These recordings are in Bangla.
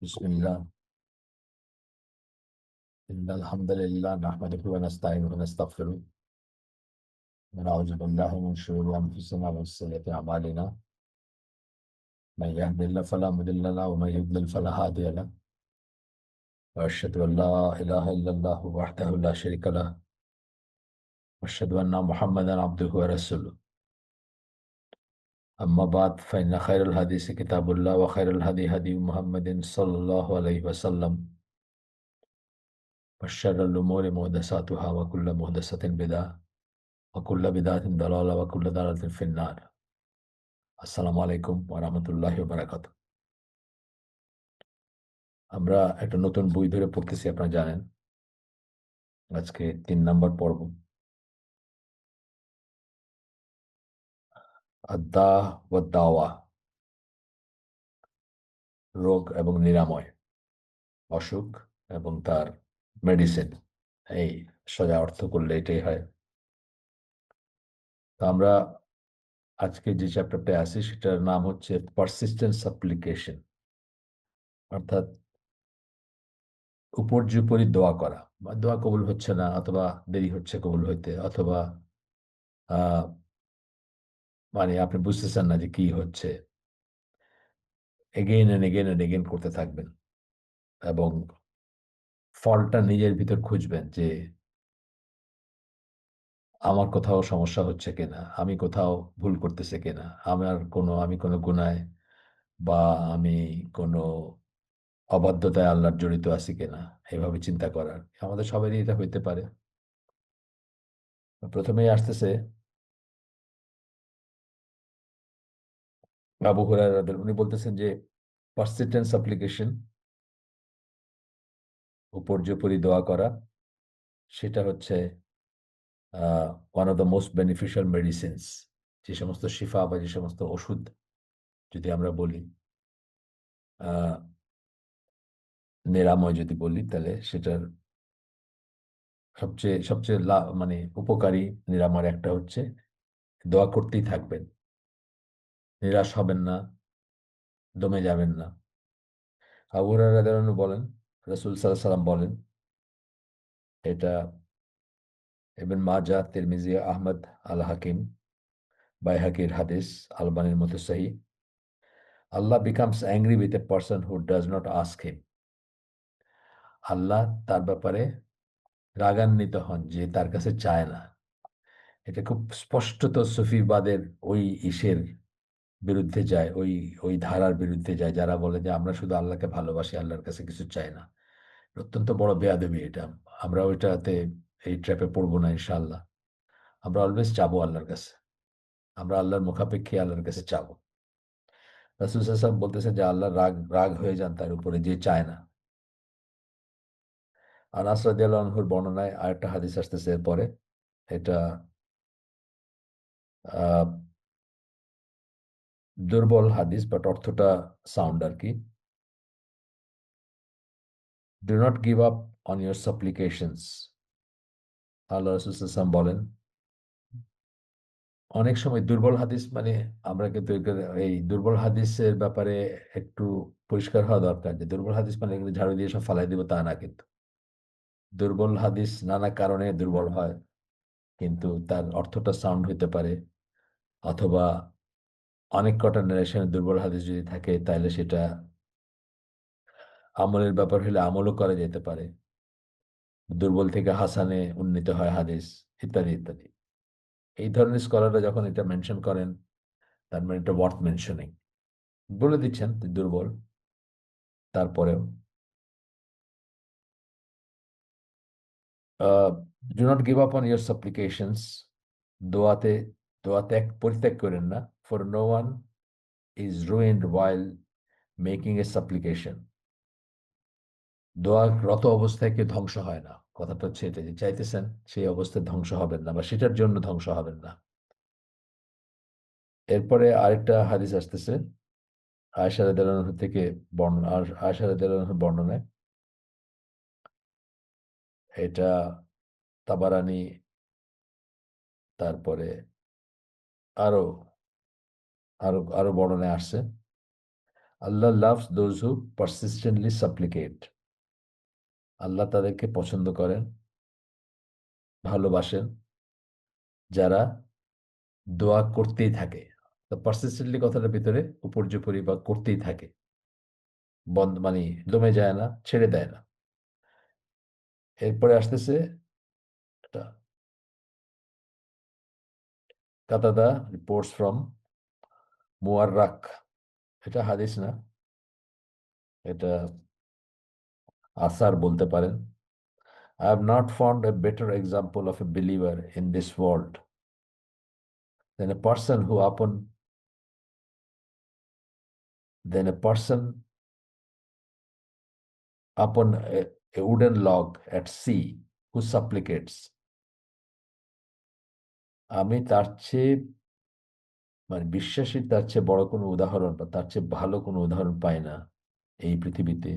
بسم الله. إن الحمد لله نحمده ونستعينه ونستغفره ونعوذ بالله من شرور أنفسنا ومن سيئات أعمالنا. من يهد الله فلا مضل له ومن يضلل فلا هادي له. وأشهد أن لا إله إلا الله وحده لا شريك له. وأشهد أن محمدا عبده ورسوله. أما بعد فإن خير الحديث كتاب الله وخير الهدي هدي محمد صلى الله عليه وسلم. وشر الأمور محدثاتها وكل محدثة بدعة وكل بدعة ضلالة وكل ضلالة في النار. আসসালামু আলাইকুম ওয়া রাহমাতুল্লাহি ওয়া বারাকাতুহু। আমরা একটা নতুন বই ধরে পড়তেছি, আপনারা জানেন। আজকে ৩ নাম্বার পর্ব। আদ-দাওয়া ওয়াদ-দাওয়া, রোগ এবং নিরাময়, অসুখ এবং তার মেডিসিন। এই সোজা অর্থ করলে এটাই হয়। তো আমরা আজকে যে চ্যাপ্টারটায় আছি সেটার নাম হচ্ছে পারসিস্টেন্ট সাপ্লিকেশন, অর্থাৎ উপর্যুপরি দোয়া করা। বা দোয়া কবুল হচ্ছে না, অথবা দেরি হচ্ছে কবুল হইতে, অথবা আহ মানে আপনি বুঝতেছেন না যে কি হচ্ছে। Again and again and again করতে থাকবেন এবং ফলটা নিজের ভিতর খুঁজবেন যে আমার কোথাও সমস্যা হচ্ছে কিনা, আমি কোথাও ভুল করতেছে কিনা, আমি কোনো গুনায় বা আমি কোনো অবাধ্যতায় আল্লাহর জড়িত আছি কিনা, এভাবে চিন্তা করার। আমাদের সবারই এটা হইতে পারে। প্রথমেই আসতেছে আবু হুরায়রা রাদিয়াল্লাহু আনহু, উনি বলতেছেন যে পারসিস্টেন্ট সাপ্লিকেশন, উপর্যুপরি দোয়া করা, সেটা হচ্ছে one of the most beneficial medicines. যে সমস্ত শিফা বা যে সমস্ত ওষুধ যদি আমরা বলি, আহ, নিরাময় যদি বলি, তাহলে সেটার সবচেয়ে সবচেয়ে মানে উপকারী নিরাময় একটা হচ্ছে দোয়া করতেই থাকবেন, নিরাশ হবেন না, দমে যাবেন না। আবু হুরায়রা রাদিয়াল্লাহু আনহু বলেন, রাসূল সাল্লাল্লাহু আলাইহি ওয়াসাল্লাম বলেন, এটা ইবন মাজাহ, তিরমিজি, আহমদ, আল হাকিম, বাইহাকির হাদিস, আলবানির মতো সহিহ। আল্লাহ becomes angry with a person who does not ask him. আল্লাহ তার ব্যাপারে রাগান্বিত হন যে তার কাছে চায় না। এটা খুব স্পষ্টত সুফিবাদের ওই ইসের বিরুদ্ধে যায়, ওই ওই ধারার বিরুদ্ধে যায় যারা বলে যে আমরা শুধু আল্লাহকে ভালোবাসি, আল্লাহর কাছে কিছু চাই না। অত্যন্ত বড় বেয়াদবি এটা। আমরা ওইটাতে, এই ট্র্যাপে পড়বো না ইনশাআল্লাহ। আমরা অলওয়েজ চাবো আল্লাহর কাছে, আমরা আল্লাহর মুখাপেক্ষী আল্লাহর কাছে চাবো। রাসূল সাল্লাল্লাহু আলাইহি ওয়াসাল্লাম বলতেছে যে আল্লাহ রাগ রাগ হয়ে যান তার উপরে যে চায় না। আনাস রাদিয়াল্লাহু আনহুর বর্ণনায় আরেকটা হাদিস আসতেছে এরপরে। এটা আহ দুর্বল হাদিস, বাট অর্থটা সাউন্ড আর কি। Do not give up on your supplications. আল্লাহ রাসূল সাল্লাল্লাহু আলাইহি ওয়াসাল্লাম বলেন, অনেক সময় দুর্বল হাদিস মানে, আমরা কিন্তু এই দুর্বল হাদিসের ব্যাপারে একটু পরিষ্কার হওয়া দরকার যে দুর্বল হাদিস মানে এগুলো ঝাড়ু দিয়ে সব ফালাই দিব তা না কিন্তু। দুর্বল হাদিস নানা কারণে দুর্বল হয়, কিন্তু তার অর্থটা সাউন্ড হইতে পারে। অথবা অনেক কটা নারেশনে দুর্বল হাদিস যদি থাকে তাহলে সেটা আমলের ব্যাপার হলে আমলও করা যেতে পারে। দুর্বল থেকে হাসানে উন্নীত হয় হাদিস, ইত্যাদি ইত্যাদি। এই ধরনের স্কলাররা যখন এটা মেনশন করেন, তার মানে এটা ওয়ার্থ মেনশনিং। বলে দিচ্ছেন যে দুর্বল, তারপরেও do not give up on your supplications. দোয়াতে দোয়াতে পরিত্যাগ করেন না। For no one is ruined while making a supplication. দোয়ারত অবস্থায় কেউ ধ্বংস হয় না। কথাটা হচ্ছে এটা যে চাইতেছেন সেই অবস্থায় ধ্বংস হবেন না, বা সেটার জন্য ধ্বংস হবেন না। এরপরে আরেকটা হাদিস আসতেছে আয়েশা রাদিয়াল্লাহু আনহা থেকে, বর্ণনা, আর আয়েশা রাদিয়াল্লাহু আনহার বর্ণনায়। এটা তাবারানী, তারপরে আরো আরো আরো বর্ণনায় আসছে। আল্লাহ লাভস দোজ হু পারসিস্টেন্টলি সাপ্লিকেট। আল্লাহ তাদেরকে পছন্দ করেন, ভালোবাসেন, যারা দোয়া করতেই থাকে। তো পারসিস্টেন্টলি কথাটার ভিতরে উপর্যুপরি বা করতেই থাকে, বন্ধ মানে দমে যায় না, ছেড়ে দেয় না। এরপরে আসতেছে এটা, কাতাদা রিপোর্টস ফ্রম মুয়াররাক। এটা হাদিস না, এটা আসার বলতে পারেন। I have not found a better example of a believer in this world than a person who upon a wooden log at sea who supplicates. আমি তার চেয়ে বিশ্বাসী, তার চেয়ে বড় কোনো উদাহরণ বা তার চেয়ে ভালো কোনো উদাহরণ পাই না এই পৃথিবীতে।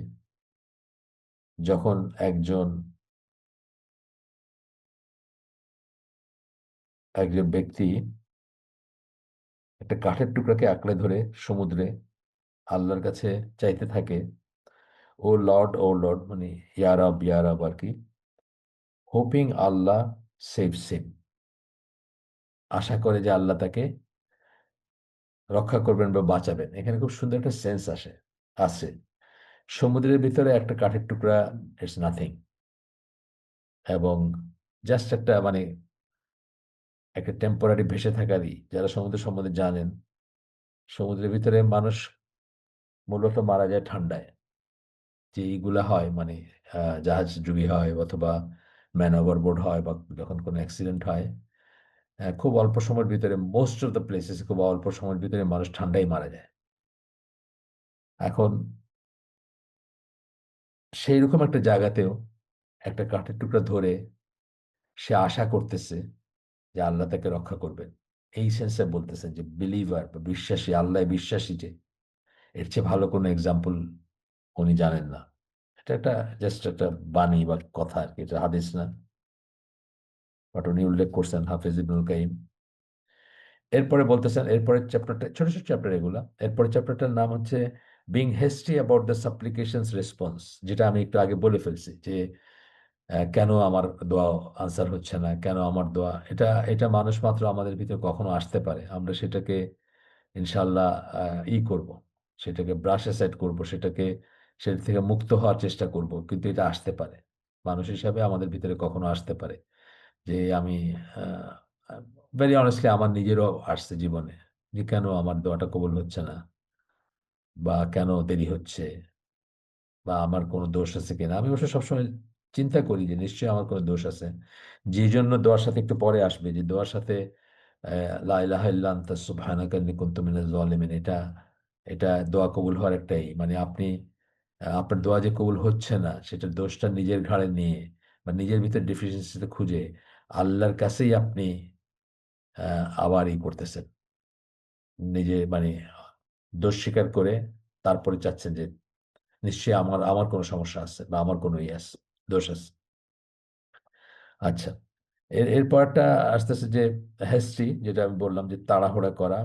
যখন একজন একজন ব্যক্তি একটা কাঠের টুকরাকে আঁকড়ে ধরে সমুদ্রে আল্লাহর কাছে চাইতে থাকে, ও লর্ড মানে ইয়ারাব ইয়ারাব আর কি, হোপিং আল্লাহ সেভস হিম, আশা করে যে আল্লাহ তাকে রক্ষা করবেন বা বাঁচাবেন। এখানে খুব সুন্দর একটা সেন্স আছে। সমুদ্রের ভিতরে একটা কাঠের টুকরা, ইটস নাথিং, এবং জাস্ট একটা একটা টেম্পোরারি ভেসে থাকারই। যারা সমুদ্র সম্বন্ধে জানেন, সমুদ্রের ভিতরে মানুষ মূলত মারা যায় ঠান্ডায়। যে এইগুলা হয় জাহাজ ডুবি হয় অথবা ম্যান ওভারবোর্ড হয় বা যখন কোনো অ্যাক্সিডেন্ট হয়, খুব অল্প সময়ের ভিতরে, মোস্ট অফ দ্য প্লেসেস খুব অল্প সময়ের ভিতরে মানুষ ঠান্ডায় মারা যায়। এখন সেই রকম একটা জায়গাতেও একটা কাঠের টুকরা ধরে সে আশা করতেছে যে আল্লাহ তাকে রক্ষা করবেন। এই সেন্সে বলতেছেন যে বিলিভার বা বিশ্বাসী, আল্লাহ বিশ্বাসী, যে এর চেয়ে ভালো কোনো এক্সাম্পল উনি জানেন না। এটা একটা জাস্ট একটা বাণী বা কথা আর কি, এটা হাদিস না, বাট উনি উল্লেখ করছেন হাফিজ ইবনুল কাইম। এরপরে বলতেছেন, এরপরে চ্যাপ্টারটা ছোট ছোট চ্যাপ্টার এগুলা। এরপরে চ্যাপ্টারটার নাম হচ্ছে being hasty about the supplications response, যেটা আমি একটু আগে বলে ফেলছি যে কেন আমার দোয়া আনসার হচ্ছে না, কেন আমার দোয়া, এটা এটা মানুষ মাত্র আমাদের ভিতরে কখনো আসতে পারে। আমরা সেটাকে ইনশাল্লাহ করব, সেটাকে ব্রাশ অ্যাসাইড করব, সেটা থেকে মুক্ত হওয়ার চেষ্টা করব, কিন্তু এটা আসতে পারে। মানুষ হিসাবে আমাদের ভিতরে কখনো আসতে পারে যে আমি ভেরি অনেস্টলি আমার নিজেরও আসছে জীবনে যে কেন আমার দোয়াটা কবুল হচ্ছে না, বা কেন দেরি হচ্ছে, বা আমার কোনো দোষ আছে কিনা। আমি অবশ্য সবসময় চিন্তা করি যে নিশ্চয়ই আমার কোনো দোষ আছে, যে জন্য দোয়ার সাথে একটু পরে আসবে, যে দোয়ার সাথে লা ইলাহা ইল্লা আনতা সুবহানাকা ইন্নী কুনতু মিনাজ জালিমিন, এটা এটা দোয়া কবুল হওয়ার একটাই আপনি আপনার দোয়া যে কবুল হচ্ছে না সেটার দোষটা নিজের ঘাড়ে নিয়ে বা নিজের ভিতর ডেফিসিয়েন্সিটা খুঁজে আল্লাহর কাছেই আপনি আবার করতেছেন, নিজে দোষ স্বীকার করে তারপরে চাচ্ছেন যে নিশ্চয়ই আমার আমার কোনো সমস্যা আছে বা আমার কোনো ইয়ে আছে, দোষ আছে। আচ্ছা, এরপরটা আসতেছে যে হিস্ট্রি, যেটা আমি বললাম যে তাড়াহুড়া করা।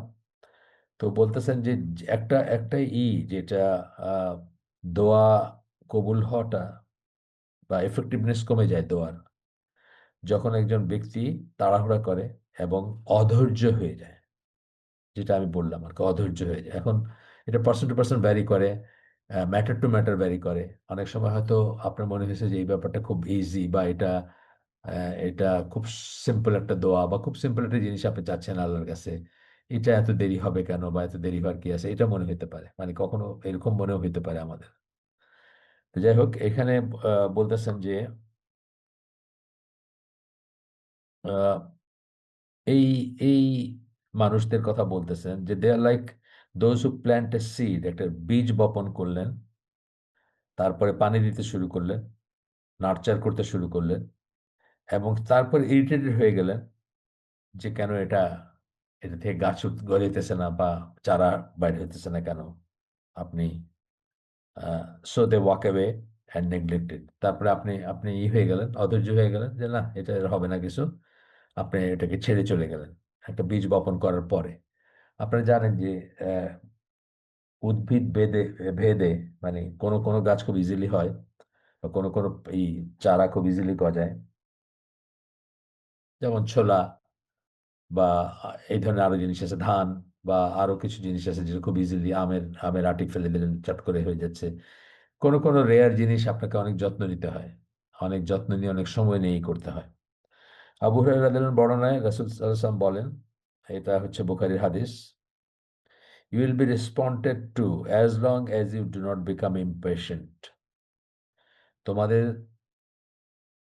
তো বলতেছেন যে একটা একটা যেটা আহ, দোয়া কবুল হওয়াটা বা এফেক্টিভনেস কমে যায় দোয়ার, যখন একজন ব্যক্তি তাড়াহুড়া করে এবং অধৈর্য হয়ে যায়। যেটা আমি বললাম আর কি, অধৈর্য হয়ে যায়। এখন এটা পার্সন টু পার্সন ভ্যারি করে, ম্যাটার টু ম্যাটার ভ্যারি করে। অনেক সময় হয়তো আপনার মনে হয়েছে যে এই ব্যাপারটা খুব ইজি, বা এটা খুব সিম্পল একটা দোয়া বা খুব সিম্পল একটা জিনিস আপনি চাচ্ছেন আল্লাহর কাছে, এটা এত দেরি হবে কেন বা এত দেরি হওয়ার কি আছে, এটা মনে হতে পারে, কখনো এরকম মনেও হতে পারে আমাদের। তো যাই হোক, এখানে বলতেছেন যে আহ, এই এই মানুষদের কথা বলতেছেন যে they are like those who plant a seed, একটা বীজ বপন করলেন, তারপরে পানি দিতে শুরু করলেন, নার্চার করতে শুরু করলেন, এবং তারপর ইরিটেটেড হয়ে গেলেন যে কেন এটা থেকে গাছ গজাইতেছে না বা চারা বাইর হইতেছে না কেন। আপনি so they walk away and neglected. তারপরে আপনি আপনি হয়ে গেলেন, অধৈর্য হয়ে গেলেন যে না, এটা আর হবে না কিছু, আপনি এটাকে ছেড়ে চলে গেলেন একটা বীজ বপন করার পরে। আপনারা জানেন যে উদ্ভিদ ভেদে, মানে কোনো কোনো গাছ খুব ইজিলি হয়, বা কোনো কোনো এই চারা খুব ইজিলি গজায়, যেমন ছোলা, বা এই ধরনের আরো জিনিস আছে, ধান, বা আরো কিছু জিনিস আছে যেটা খুব ইজিলি, আমের আটি ফেলে দিলেন চট করে হয়ে যাচ্ছে। কোনো কোনো রেয়ার জিনিস আপনাকে অনেক যত্ন নিতে হয়, অনেক যত্ন নিয়ে অনেক সময় নিয়েই করতে হয়। আবু হুরায়রা রাদিয়াল্লাহু আনহু বর্ণনায় রাসূল সাল্লাল্লাহু আলাইহি ওয়াসাল্লাম বলেন, এটা হচ্ছে বুখারীর হাদিস, you will be responded to as long as you do not become impatient. তোমাদের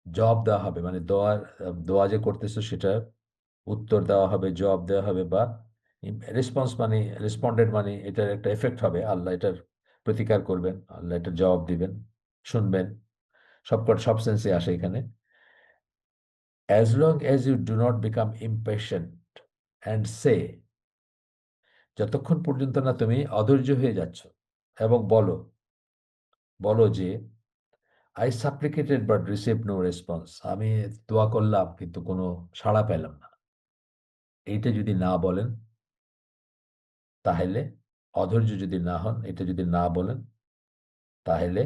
জবাব দেওয়া হবে, মানে দোয়া যে করতেছো সেটা উত্তর দেওয়া হবে, জবাব দেওয়া হবে, বা রেসপন্স মানে রেসপন্ডেড মানে এটার একটা এফেক্ট হবে, আল্লাহ এটার প্রতিকার করবেন, আল্লাহ এটার জবাব দিবেন, শুনবেন, সব সেন্সে আসে এখানে। As long as you do not become impatient and say, যতক্ষণ পর্যন্ত না তুমি অধৈর্য হয়ে যাচ্ছ এবং বলো, বলো যে I supplicated but receive no response, আমি দোয়া করলাম কিন্তু কোনো সাড়া পেলাম না, এইটা যদি না বলেন, তাহলে অধৈর্য যদি না হন, এটা যদি না বলেন, তাহলে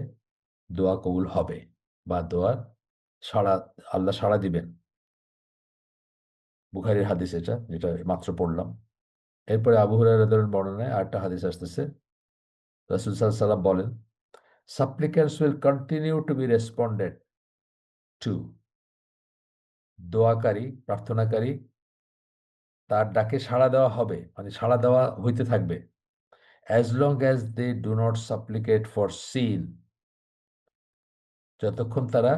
দোয়া কবুল হবে, বা দোয়া সাড়া, আল্লাহ সাড়া দিবেন। বুখারীর হাদিস এটা, যেটা মাত্র পড়লাম। এরপরে আবু হুরায়রা রাদিয়াল্লাহু আনহু বর্ণনায় আরেকটা হাদিস আসতেছে, রাসূল সাল্লাল্লাহু আলাইহি ওয়াসাল্লাম বলেন, supplicants will continue to be responded to, দোয়াকারী, প্রার্থনাকারী, তার ডাকে সাড়া দেওয়া হবে, মানে সাড়া দেওয়া হইতে থাকবে, as long as they do not supplicate for sin, যতক্ষণ তারা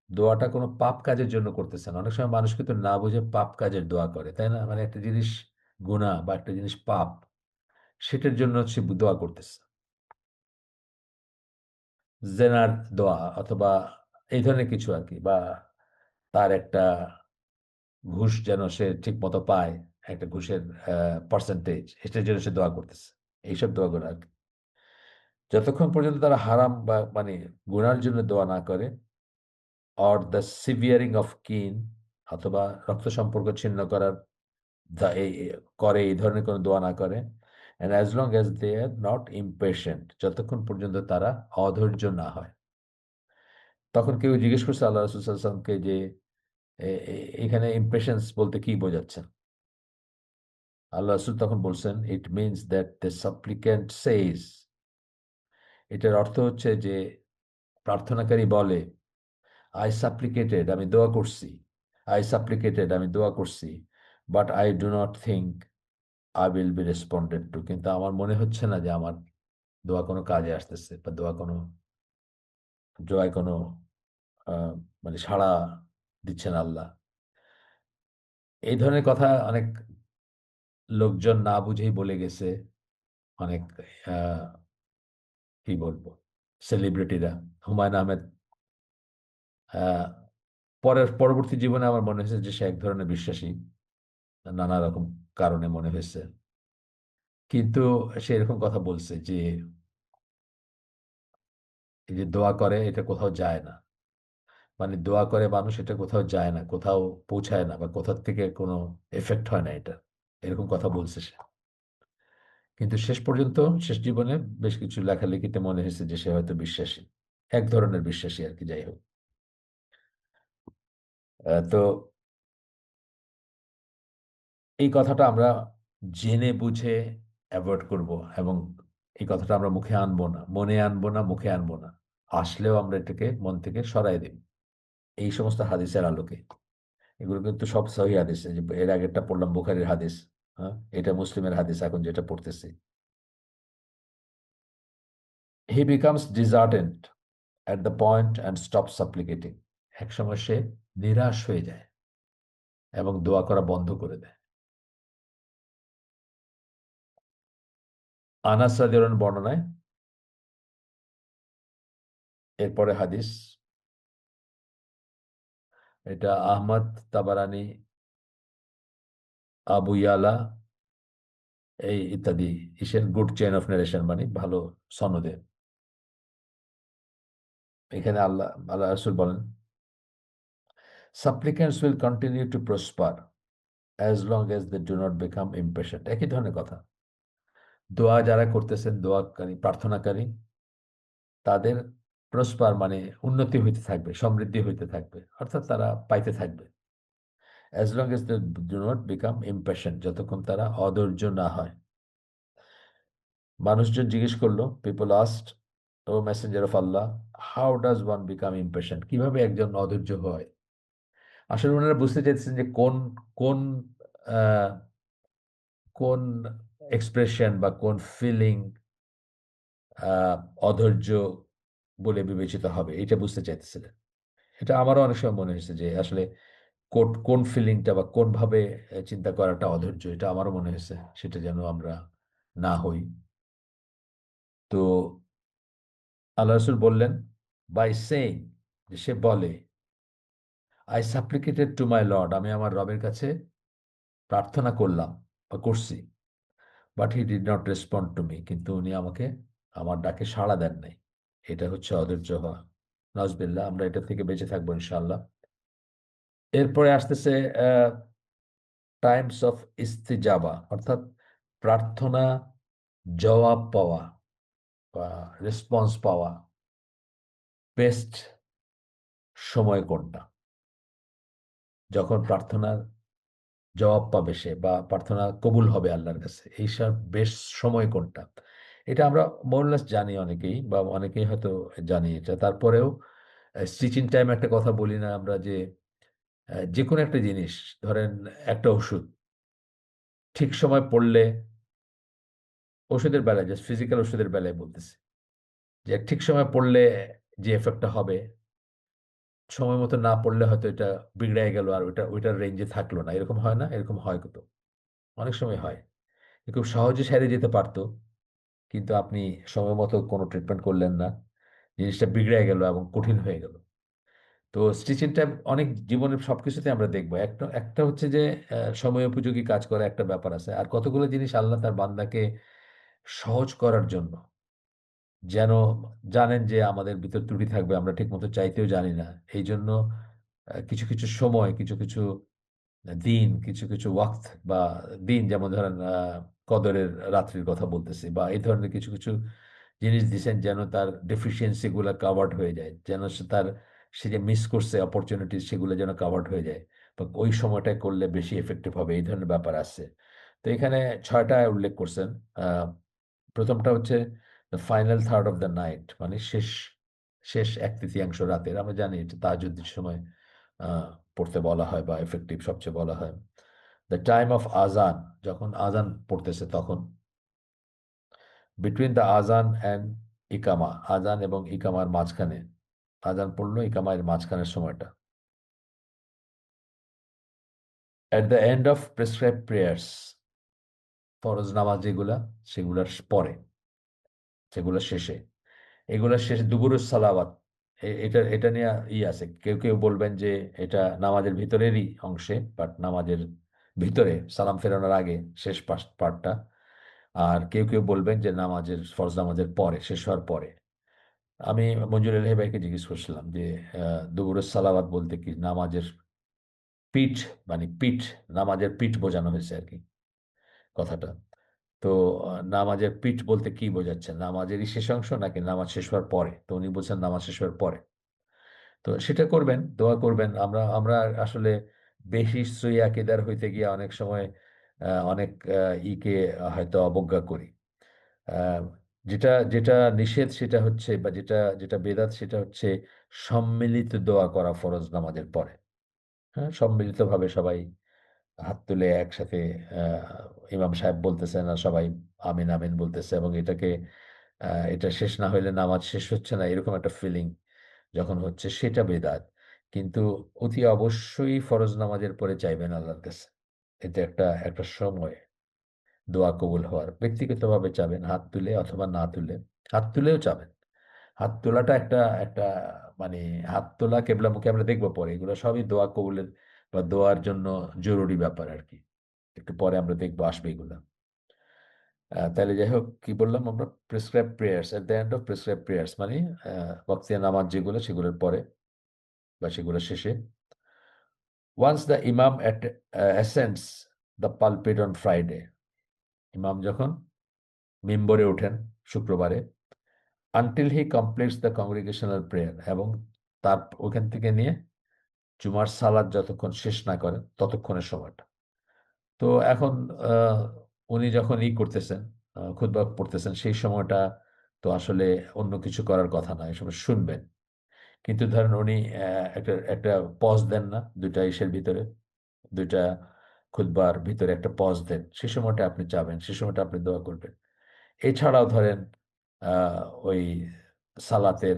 দোয়াটা কোনো পাপ কাজের জন্য করতেছে না। অনেক সময় মানুষ কিন্তু না বুঝে পাপ কাজের দোয়া করে, তাই না? মানে একটা জিনিস গুনাহ বা একটা জিনিস পাপ, সেটার জন্য সে দোয়া করতেছে, জেনার দোয়া অথবা এই ধরনের কিছু আর কি, বা তার একটা ঘুষ যেন সে ঠিক মতো পায়, একটা ঘুষের পার্সেন্টেজ, এটার জন্য সে দোয়া করতেছে, এইসব দোয়া করে আর কি। যতক্ষণ পর্যন্ত তারা হারাম বা মানে গুনার জন্য দোয়া না করে, অর দ্য সিভিয়ারিং অফ কিন, অথবা রক্ত সম্পর্ক ছিন্ন করার করে, এই ধরনের কোনো দোয়া না করে, and as long as they are not impatient, যতক্ষণ পর্যন্ত তারা অধৈর্য না হয়। তখন কেউ জিজ্ঞেস করছে আল্লাহ রাসূল সাল্লাল্লাহু আলাইহি ওয়াসাল্লামকে যে এখানে ইমপেশেন্স বলতে কি বোঝাচ্ছেন? আল্লাহ রাসূল তখন বলছেন, it means that the supplicant says, এটার অর্থ হচ্ছে যে প্রার্থনাকারী বলে, আই সাপ্লিকেটেড, আমি দোয়া করছি, আই সাপ্লিকেটেড, আমি দোয়া করছি, but I do not think I will be responded two, কিন্তু আমার মনে হচ্ছে না যে আমার দোয়া কোনো কাজে আসতেছে, বা দোয়ায় কোনো আহ, মানে সাড়া দিচ্ছেন আল্লাহ। এই ধরনের কথা অনেক লোকজন না বুঝেই বলে গেছে, অনেক আহ, কি বলবো, সেলিব্রিটিরা। হুমায়ুন আহমেদ পরবর্তী জীবনে আমার মনে হয়েছে যে সে এক ধরনের বিশ্বাসী, নানা রকম কারণে মনে হয়েছে, কিন্তু সে এরকম কথা বলছে যে এই যে দোয়া করে এটা কোথাও যায় না, মানে দোয়া করে মানুষ, এটা কোথাও যায় না, কোথাও পৌঁছায় না, বা কোথাও থেকে কোনো এফেক্ট হয় না এটা, এরকম কথা বলছে সে। কিন্তু শেষ পর্যন্ত, শেষ জীবনে বেশ কিছু লেখালেখিতে মনে হয়েছে যে সে হয়তো বিশ্বাসী, এক ধরনের বিশ্বাসী আর কি, যাই হোক। তো এই কথাটা আমরা জেনে বুঝে অ্যাভয়েড করব, এবং এই কথাটা আমরা মুখে আনবো না, মনে আনবো না, মুখে আনবো না, আসলেও আমরা এটাকে মন থেকে সরাই দেব এই সমস্ত হাদিসের আলোকে। এগুলো কিন্তু সব সহি হাদিস, এই যে এর আগেরটা পড়লাম বুখারীর হাদিস, হ্যাঁ, এটা মুসলিমের হাদিস, এখন যেটা পড়তেছি। He becomes disheartened at the point and stop supplicating, একসময় সে নিরাশ হয়ে যায় এবং দোয়া করা বন্ধ করে দেয়। আনাস রাদিয়াল্লাহু আনহু বর্ণনায়, এরপরে হাদিস, এটা আহমদ, তাবারানি, আবু ইয়ালা, এই ইত্যাদি ইসের গুড চেইন অফ নারেশন, মানে ভালো সনদে। এখানে আল্লাহ আল্লাহ রাসূল বলেন, supplicants will continue to prosper as long as they do not become impatient, একই ধরনের কথা। দোয়া যারা করতেছেন, দোয়াকারী, প্রার্থনাকারী, তাদের প্রসপার মানে উন্নতি হইতে থাকবে, সমৃদ্ধি হইতে থাকবে, অর্থাৎ তারা পাইতে থাকবে। As long as they do not become impatient, যতক্ষণ তারা অধৈর্য না হয়। মানুষজন জিজ্ঞেস করলো, people asked, O messenger of Allah, how does one become impatient, কিভাবে একজন অধৈর্য হয়? আসলে ওনারা বুঝতে চাইছেন যে কোন কোন আহ, কোন এক্সপ্রেশন বা কোন ফিলিং আহ, অধৈর্য বলে বিবেচিত হবে, এটা বুঝতে চাইতেছিলেন। এটা আমারও অনেক সময় মনে হয়েছে যে আসলে কোন কোন ফিলিংটা বা কোন ভাবে চিন্তা করাটা অধৈর্য, এটা আমারও মনে হয়েছে সেটা যেন আমরা না হই। তো আল্লাহ রসুল বললেন, বাই সেইং, যে সে বলে, আই সাপ্লিকেটেড টু মাই লর্ড, আমি আমার রবের কাছে প্রার্থনা করলাম বা করছি, but he did not respond to me, কিন্তু উনি আমাকে আমার ডাকে সাড়া দেন নাই। এটা হচ্ছে অধৈর্য হওয়া। নাউজুবিল্লাহ, আমরা এটা থেকে বেঁচে থাকবো ইনশাআল্লাহ। এরপরে আসতেছে টাইমস অফ ইস্তিজাবা, অর্থাৎ প্রার্থনা জবাব পাওয়া বা রেসপন্স পাওয়া বেস্ট সময় কোনটা, যখন প্রার্থনার জবাব পাবে সে বা প্রার্থনা কবুল হবে আল্লাহর কাছে, এইসব বেশ সময় কোনটা? এটা আমরা মোরলেস জানি অনেকেই, বা অনেকেই হয়তো জানি এটা, তারপরেও স্টিচিং টাইম একটা কথা বলি না আমরা, যে যে কোনো একটা জিনিস, ধরেন একটা ওষুধ ঠিক সময় পড়লে, ওষুধের বেলায়, জাস্ট ফিজিক্যাল ওষুধের বেলায় বলতেছি, যে ঠিক সময় পড়লে যে এফেক্টটা হবে, সময় মতো না পড়লে হয়তো এটা বিগড়ে গেল আর ওইটার রেঞ্জে থাকলো না, এরকম হয় না? এরকম হয় কত, অনেক সময় হয়। খুব সহজে সেরে যেতে পারতো, কিন্তু আপনি সময় মতো কোনো ট্রিটমেন্ট করলেন না, জিনিসটা বিগড়ে গেল এবং কঠিন হয়ে গেল। তো স্টিচিংটা অনেক জীবনের সবকিছুতে আমরা দেখবো, একটা একটা হচ্ছে যে সময় উপযোগী কাজ করা একটা ব্যাপার আছে, আর কতগুলো জিনিস আল্লাহ তার বান্দাকে সহজ করার জন্য, যেন জানেন যে আমাদের ভিতর ত্রুটি থাকবে, আমরা ঠিক মতো চাইতেও জানি না, এই জন্য কিছু কিছু সময়, কিছু কিছু দিন, কিছু কিছু ওয়াক্ত বা দিন, যেমন ধরেন কদরের রাত্রির কথা বলতেছি, বা এই ধরনের কিছু কিছু জিনিস দিচ্ছেন যেন তার ডেফিসিয়েন্সি গুলা কাভার্ড হয়ে যায়, যেন সে যে মিস করছে অপরচুনিটি, সেগুলো যেন কাভার্ড হয়ে যায়, বা ওই সময়টায় করলে বেশি এফেক্টিভ হবে, এই ধরনের ব্যাপার আছে। তো এখানে ছয়টা উল্লেখ করছেন। আহ, প্রথমটা হচ্ছে the final third of the night, মানে শেষ শেষ এক তৃতীয়াংশ রাতের, আমরা জানি এটা তাহাজ্জুদের সময় আহ, পড়তে বলা হয় বা এফেক্টিভ সবচেয়ে বলা হয়। দ্য টাইম অফ আজান, যখন আজান পড়তেছে তখন। বিটুইন দ্য আজান অ্যান্ড ইকামা, আজান এবং ইকামার মাঝখানে, আজান পড়লো, ইকামার মাঝখানের সময়টা। At the end of prescribe prayers, ফরজ নামাজ যেগুলা, সেগুলার পরে, সেগুলোর শেষে, এগুলোর শেষে দুবুরুস সালাওয়াত, এটা এটা নিয়ে আছে, কেউ কেউ বলবেন যে এটা নামাজের ভিতরেরই অংশে, বাট নামাজের ভিতরে সালাম ফেরানোর আগে শেষ পার্টটা। আর কেউ কেউ বলবেন যে নামাজের, ফরজ নামাজের পরে, শেষ হওয়ার পরে। আমি মঞ্জুর আলহি ভাইকে জিজ্ঞেস করছিলাম যে দুবুরুস সালাওয়াত বলতে কি, নামাজের পিঠ, মানে পিঠ, নামাজের পিঠ বোঝানো হয়েছে আর কি কথাটা। তো নামাজের পিঠ বলতে কি বোঝাচ্ছে, নামাজেরই শেষ অংশ নাকি নামাজ শেষ হওয়ার পরে? তো উনি বলছেন নামাজ শেষ হওয়ার পরে। তো সেটা করবেন, দোয়া করবেন। আমরা আমরা আসলে বেশি সই আকিদার হইতে গিয়ে অনেক সময় অনেক ইকে হয়তো অবজ্ঞা করি। আহ, যেটা যেটা নিষেধ সেটা হচ্ছে, বা যেটা যেটা বেদাত সেটা হচ্ছে সম্মিলিত দোয়া করা ফরজ নামাজের পরে। হ্যাঁ, সম্মিলিতভাবে সবাই হাত তুলে একসাথে ইমাম সাহেব বলতেছেন আর সবাই আমিন আমিন বলতেছে, এবং এটাকে এটা শেষ না হইলে নামাজ শেষ হচ্ছে না, এরকম একটা ফিলিং যখন হচ্ছে, সেটা বেদাত। কিন্তু অতি অবশ্যই ফরজ নামাজের পরে চাইবেন আল্লাহর কাছে। এটা একটা একটা সময় দোয়া কবুল হওয়ার, ব্যক্তিগতভাবে চাবেন হাত তুলে অথবা না তুলে, হাত তুলেও চাবেন। হাত তোলাটা একটা একটা মানে হাত তোলা কেবলামুখী আমরা দেখবো পরে, এগুলো সবই দোয়া কবুলের বা দোয়ার জন্য জরুরি ব্যাপার আর কি। একটু পরে আমরা দেখবো, আসবে এগুলা। তাহলে যাই হোক, কি বললাম আমরা, prescribe prayers, at the end of prescribe prayers, মানে ওয়াক্তিয়া নামাজ যেগুলো, সেগুলোর পরে বা সেগুলোর শেষে। Once the imam ascends the pulpit on Friday, ইমাম যখন মিম্বরে ওঠেন শুক্রবারে, until he completes the congregational prayer, এবং তার ওখান থেকে নিয়ে জুমার সালাত যতক্ষণ শেষ না করেন ততক্ষণের সময়টা। তো এখন আহ, উনি যখন করতেছেন, খুতবা পড়তেছেন, সেই সময়টা তো আসলে অন্য কিছু করার কথা না, এই সময় শুনবেন। কিন্তু ধরেন উনি একটা একটা পজ দেন না, দুইটা ইসের ভিতরে, দুইটা খুতবার ভিতরে একটা পজ দেন, সেই সময়টা আপনি চাবেন, সেই সময়টা আপনি দোয়া করবেন। এছাড়াও ধরেন আহ, ওই সালাতের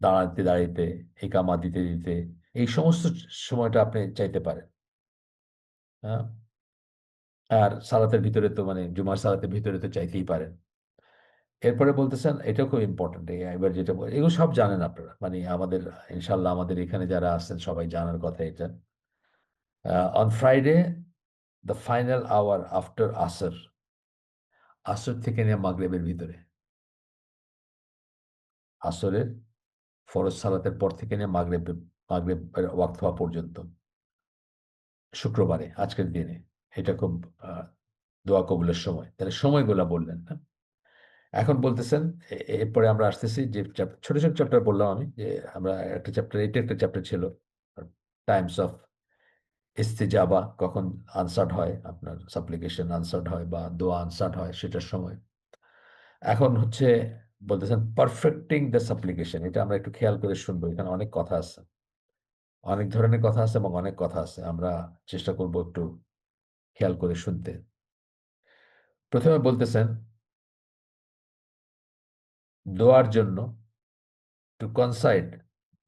দাঁড়াতে দাঁড়াইতে, ইকামা দিতে দিতে, এই সমস্ত সময়টা আপনি চাইতে পারেন। হ্যাঁ, আর সালাতের ভিতরে তো মানে জুমার সালাতের ভিতরে তো চাইতেই পারেন। এরপরে বলতেছেন, এটা খুব ইম্পর্টেন্ট, এবার যেটা এগুলো সব জানেন আপনারা, মানে আমাদের ইনশাল্লাহ আমাদের এখানে যারা আছেন সবাই জানার কথা এটা। On Friday, the final hour after আসর, আসর থেকে নিয়ে মাগরিবের ভিতরে, আসরের ফরজ সালাতের পর থেকে নিয়ে মাগরিবের ওয়াক্ত হওয়া পর্যন্ত, শুক্রবারে আজকের দিনে, এটা খুব আহ, দোয়া কবুলের সময়। তাহলে সময়গুলা বললেন না। এখন বলতেছেন, এরপরে আমরা আসতেছি যে ছোট ছোট চ্যাপ্টার বললাম আমি, যে আমরা একটা চ্যাপ্টার, এটা একটা চ্যাপ্টার ছিল টাইমস অফ ইস্তেজাবা, কখন আনসার্ড হয়, আপনার সাপ্লিকেশন আনসার্ড হয় বা দোয়া আনসার্ড হয় সেটার সময়। এখন হচ্ছে বলতেছেন পারফেক্টিং দ্য সাপ্লিকেশন, এটা আমরা একটু খেয়াল করে শুনবো, এখানে অনেক কথা আছে, অনেক ধরনের কথা আছে এবং অনেক কথা আছে, আমরা চেষ্টা করব একটু খেয়াল করে শুনতে। প্রথমে বলতেছেন দোয়ার জন্য, টু কনসাইড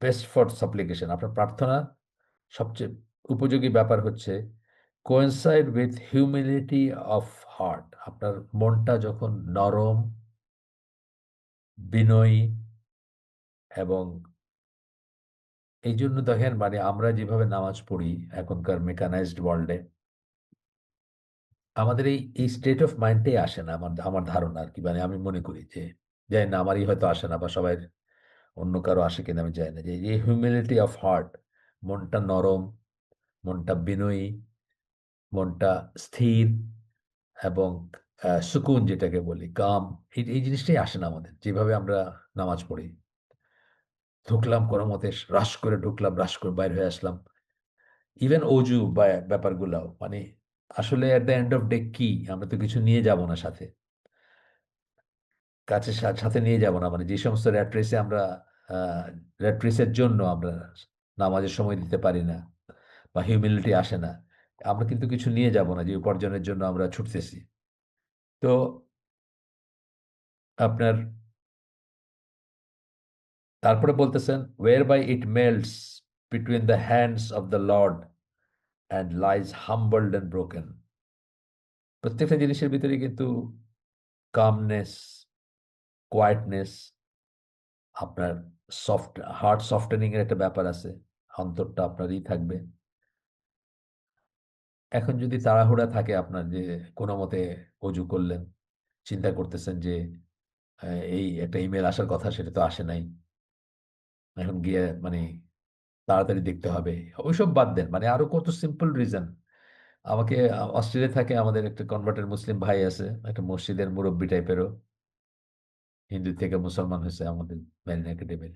বেস্ট ফর সাপ্লিকেশন, আপনার প্রার্থনা সবচেয়ে উপযোগী ব্যাপার হচ্ছে coincide with humility of heart, আপনার মনটা যখন নরম, বিনয়ী, এবং এই জন্য দেখেন মানে আমরা যেভাবে নামাজ পড়ি এখনকার মেকানাইজড ওয়ার্ল্ডে, আমাদের এই স্টেট অফ মাইন্ডটাই আসে না, আমার আমার ধারণা আর কি, মানে আমি মনে করি যে, জানি না আমারই হয়তো আসে না, বা সবাই অন্য কারো আসে কিনা আমি জানি না, যে এই হিউমিলিটি অফ হার্ট, মনটা নরম, মনটা বিনয়ী, মনটা স্থির, এবং সুকুন যেটাকে বলি, কাম, এই জিনিসটাই আসে না আমাদের, যেভাবে আমরা নামাজ পড়ি, ঢুকলাম কোনো মতে, রাশ করে ঢুকলাম, রাশ করে বাইর হয়ে আসলাম, ইভেন অজু বা ব্যাপারগুলাও মানে, আসলে at the end off day কি, আমরা তো কিছু নিয়ে যাব না সাথে, কাছে সাথে নিয়ে যাব না, মানে যে সমস্ত র্যাট রেসে আমরা, র্যাট রেসের জন্য আমরা নামাজের সময় দিতে পারি না বা হিউমিলিটি আসে না, আমরা কিন্তু কিছু নিয়ে যাব না যে উপার্জনের জন্য আমরা ছুটতেছি। তো আপনার তারপরে বলতেছেন whereby it melts between the hands of the Lord and lies humbled and broken, প্রত্যেকটা জিনিসের ভিতরে কিন্তু কামনেস, কোয়াইটনেস, আপনার সফট হার্ট সফটেনিং এর একটা ব্যাপার আছে, অন্তরটা আপনারই থাকবে। এখন যদি তাড়াহুড়া থাকে আপনার, যে কোনো মতে অজু করলেন, চিন্তা করতেছেন যে এই একটা ইমেল আসার কথা, সেটা তো আসে নাই, এখন গিয়ে মানে তাড়াতাড়ি দেখতে হবে, ওইসব বাদ দেন, মানে আরো কত সিম্পল রিজন। আমাকে অস্ট্রেলিয়া থাকে আমাদের একটা কনভার্টেড মুসলিম ভাই আছে, একটা মসজিদের মুরব্বী টাইপেরও, হিন্দু থেকে মুসলমান হয়েছে আমাদের মেরিন একাডেমির।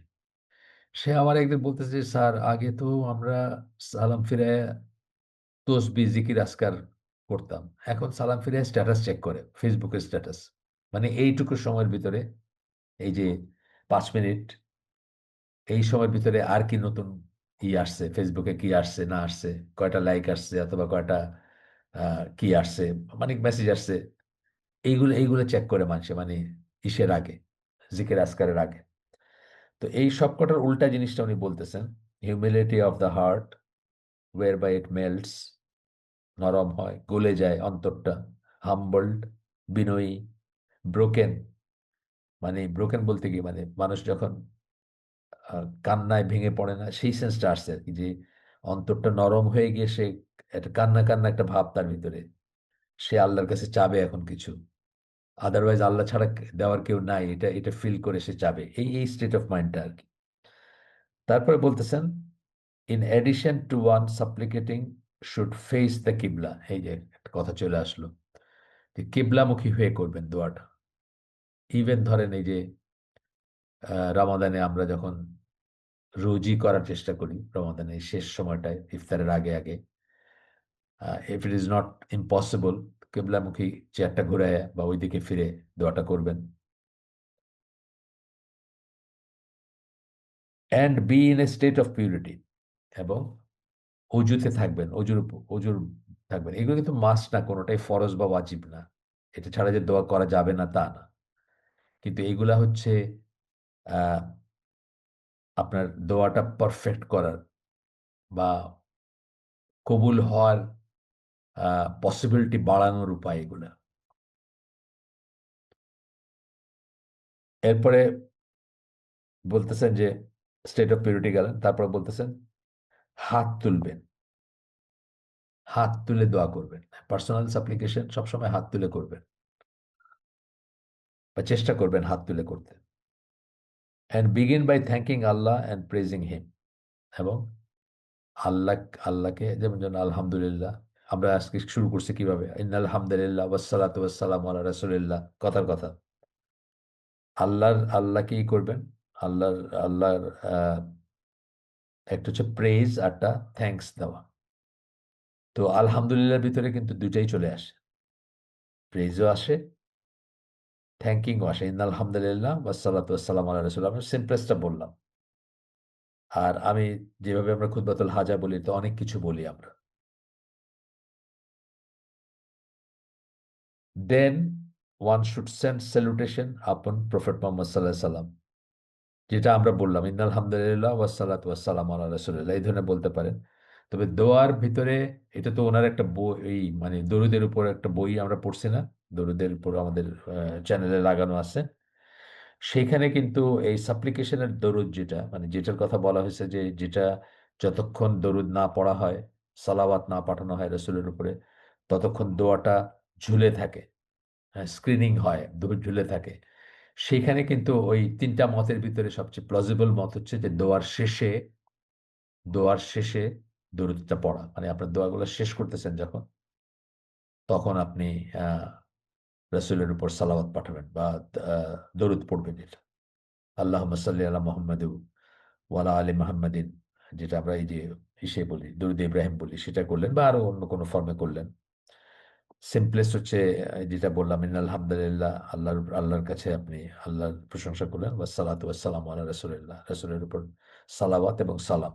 সে আমার একদিন বলতেছে যে, স্যার আগে তো আমরা সালাম ফিরে তসবি জিকির আজকার করতাম, এখন সালাম ফিরে স্ট্যাটাস চেক করে, ফেসবুকের স্ট্যাটাস, মানে এইটুকু সময়ের ভিতরে, এই যে 5 মিনিট, এই সময়ের ভিতরে আর কি নতুন আসছে, ফেসবুকে কি আসছে না আসছে, কয়টা লাইক আসছে অথবা কয়টা কি আসছে, মানে মেসেজ আসছে, এইগুলো এইগুলো চেক করে মানুষে, মানে ইসের আগে, জিকির আজকারের আগে। তো এই সব কটার উল্টা জিনিসটা উনি বলতেছেন, humility of the heart whereby it melts, নরম হয়, গলে যায় অন্তরটা, হাম্বলড, বিনয়ী, ব্রোকেন, মানে ব্রোকেন বলতে কি, মানে মানুষ যখন কান্নায় ভেঙে পড়ে না, সেই সেন্সটা আসছে আর কি, যে অন্তরটা নরম হয়ে গিয়ে সে একটা কান্না কান্না একটা ভাব তার ভিতরে, সে আল্লাহর কাছে চাবে এখন কিছু, আদারওয়াইজ আল্লাহ ছাড়া দেওয়ার কেউ নাই, এটা এটা ফিল করে সে চাবে, এই স্টেট অফ মাইন্ডটা আর কি। তারপরে বলতেছেন in addition to one supplicating should face the qibla, এই যে একটা কথা চলে আসলো, যে কিবলামুখী হয়ে করবেন দোয়াটা। ইভেন ধরেন এই যে রমাদানে আমরা যখন রোজই করার চেষ্টা করি, রমাদানের এই শেষ সময়টায় ইফতারের আগে আগে, if it is not impossible, কেবলামুখী চেয়ারটা ঘুরায় বা ওইদিকে ফিরে দোয়াটা করবেন। And be in a state of purity, এবং অজুতে থাকবেন, অজুর থাকবেন। এগুলো কিন্তু মাস্ট না, কোনোটাই ফরজ বা ওয়াজিব না। এটা ছাড়া যে দোয়া করা যাবে না তা না, কিন্তু এগুলা হচ্ছে আহ, আপনার দোয়াটা পারফেক্ট করার বা কবুল হওয়ার পসিবিলিটি বাড়ানোর উপায় এগুলা। এরপরে বলতেছেন যে স্টেট অফ পিউরিটি গেলেন, তারপর বলতেছেন হাত তুলবেন, হাত তুলে দোয়া করবেন। পার্সোনাল সাপ্লিকেশন সবসময় হাত তুলে করবেন, বা চেষ্টা করবেন হাত তুলে করতে। And begin by thanking Allah and praising him, এবং আল্লাহ আল্লাহকে, যেমন যেন আলহামদুলিল্লাহ, আমরা আজকে শুরু করছি কিভাবে, ইন্নাল হামদুলিল্লাহ ওয়াসসালাতু ওয়াসসালামু আলা রাসূলিল্লাহ, কথার কথা। আল্লাহকেই করবেন, আল্লাহর আল্লাহর একটা হচ্ছে প্রেজ, আরটা থ্যাঙ্কস দেওয়া। তো আলহামদুলিল্লাহর ভিতরে কিন্তু দুইটাই চলে আসে, প্রেজও আসে, থ্যাঙ্কিংও আসে। ইন্নাল হামদুলিল্লাহ ওয়াসসালাতু ওয়াসসালামু আলা রাসূলিল্লাহ, আমি সিম্পলেস্টটা বললাম। আর আমি যেভাবে আমরা খুতবাতুল হাজা বলি, তো অনেক কিছু বলি আমরা। দেন ওয়ান শুড সেন্ড স্যালুটেশন আপন প্রফেট মোহাম্মদ সাল্লাহ সাল্লাম, যেটা আমরা বললাম, ইন্নাল হামদুলিল্লাহ ওয়াসসালাতু ওয়াসসালামু আলা রাসূলিল্লাহ, এই ধরনের বলতে পারেন। তবে দোয়ার ভিতরে, এটা তো ওনার একটা বই, এই মানে দরুদের উপর একটা বই আমরা পড়ছি না, দরুদের উপর আমাদের চ্যানেলে লাগানো আছে। সেইখানে কিন্তু এই সাপ্লিকেশনের দরুদ, যেটা মানে যেটার কথা বলা হয়েছে, যে যেটা যতক্ষণ দরুদ না পড়া হয়, সালাওয়াত না পাঠানো হয় রসুলের উপরে, ততক্ষণ দোয়াটা ঝুলে থাকে, স্ক্রিনিং হয়, ঝুলে থাকে। সেখানে কিন্তু ওই তিনটা মতের ভিতরে সবচেয়ে প্লজিবল মত হচ্ছে যে দোয়ার শেষে দরুদটা পড়া, মানে আপনার দোয়াগুলো শেষ করতেছেন যখন, তখন আপনি আহ রসুলের উপর সালাওয়াত পাঠাবেন বা দরুদ পড়বেন। এটা আল্লাহুম্মা সাল্লি আলা মুহাম্মাদ ওয়ালা আলি মুহাম্মাদিন, যেটা আমরা এই যে ইসে বলি, দরুদ ইব্রাহিম বলি, সেটা করলেন, বা আরো অন্য কোনো ফর্মে করলেন। সিম্পলেস্ট হচ্ছে যেটা বললাম, আলহামদুলিল্লাহ, আল্লাহর কাছে আপনি আল্লাহর প্রশংসা করলেন, ওয়াসসালাতু ওয়াসসালামু আলা রাসূলিল্লাহ, রাসূলের উপর সালাওয়াত এবং সালাম।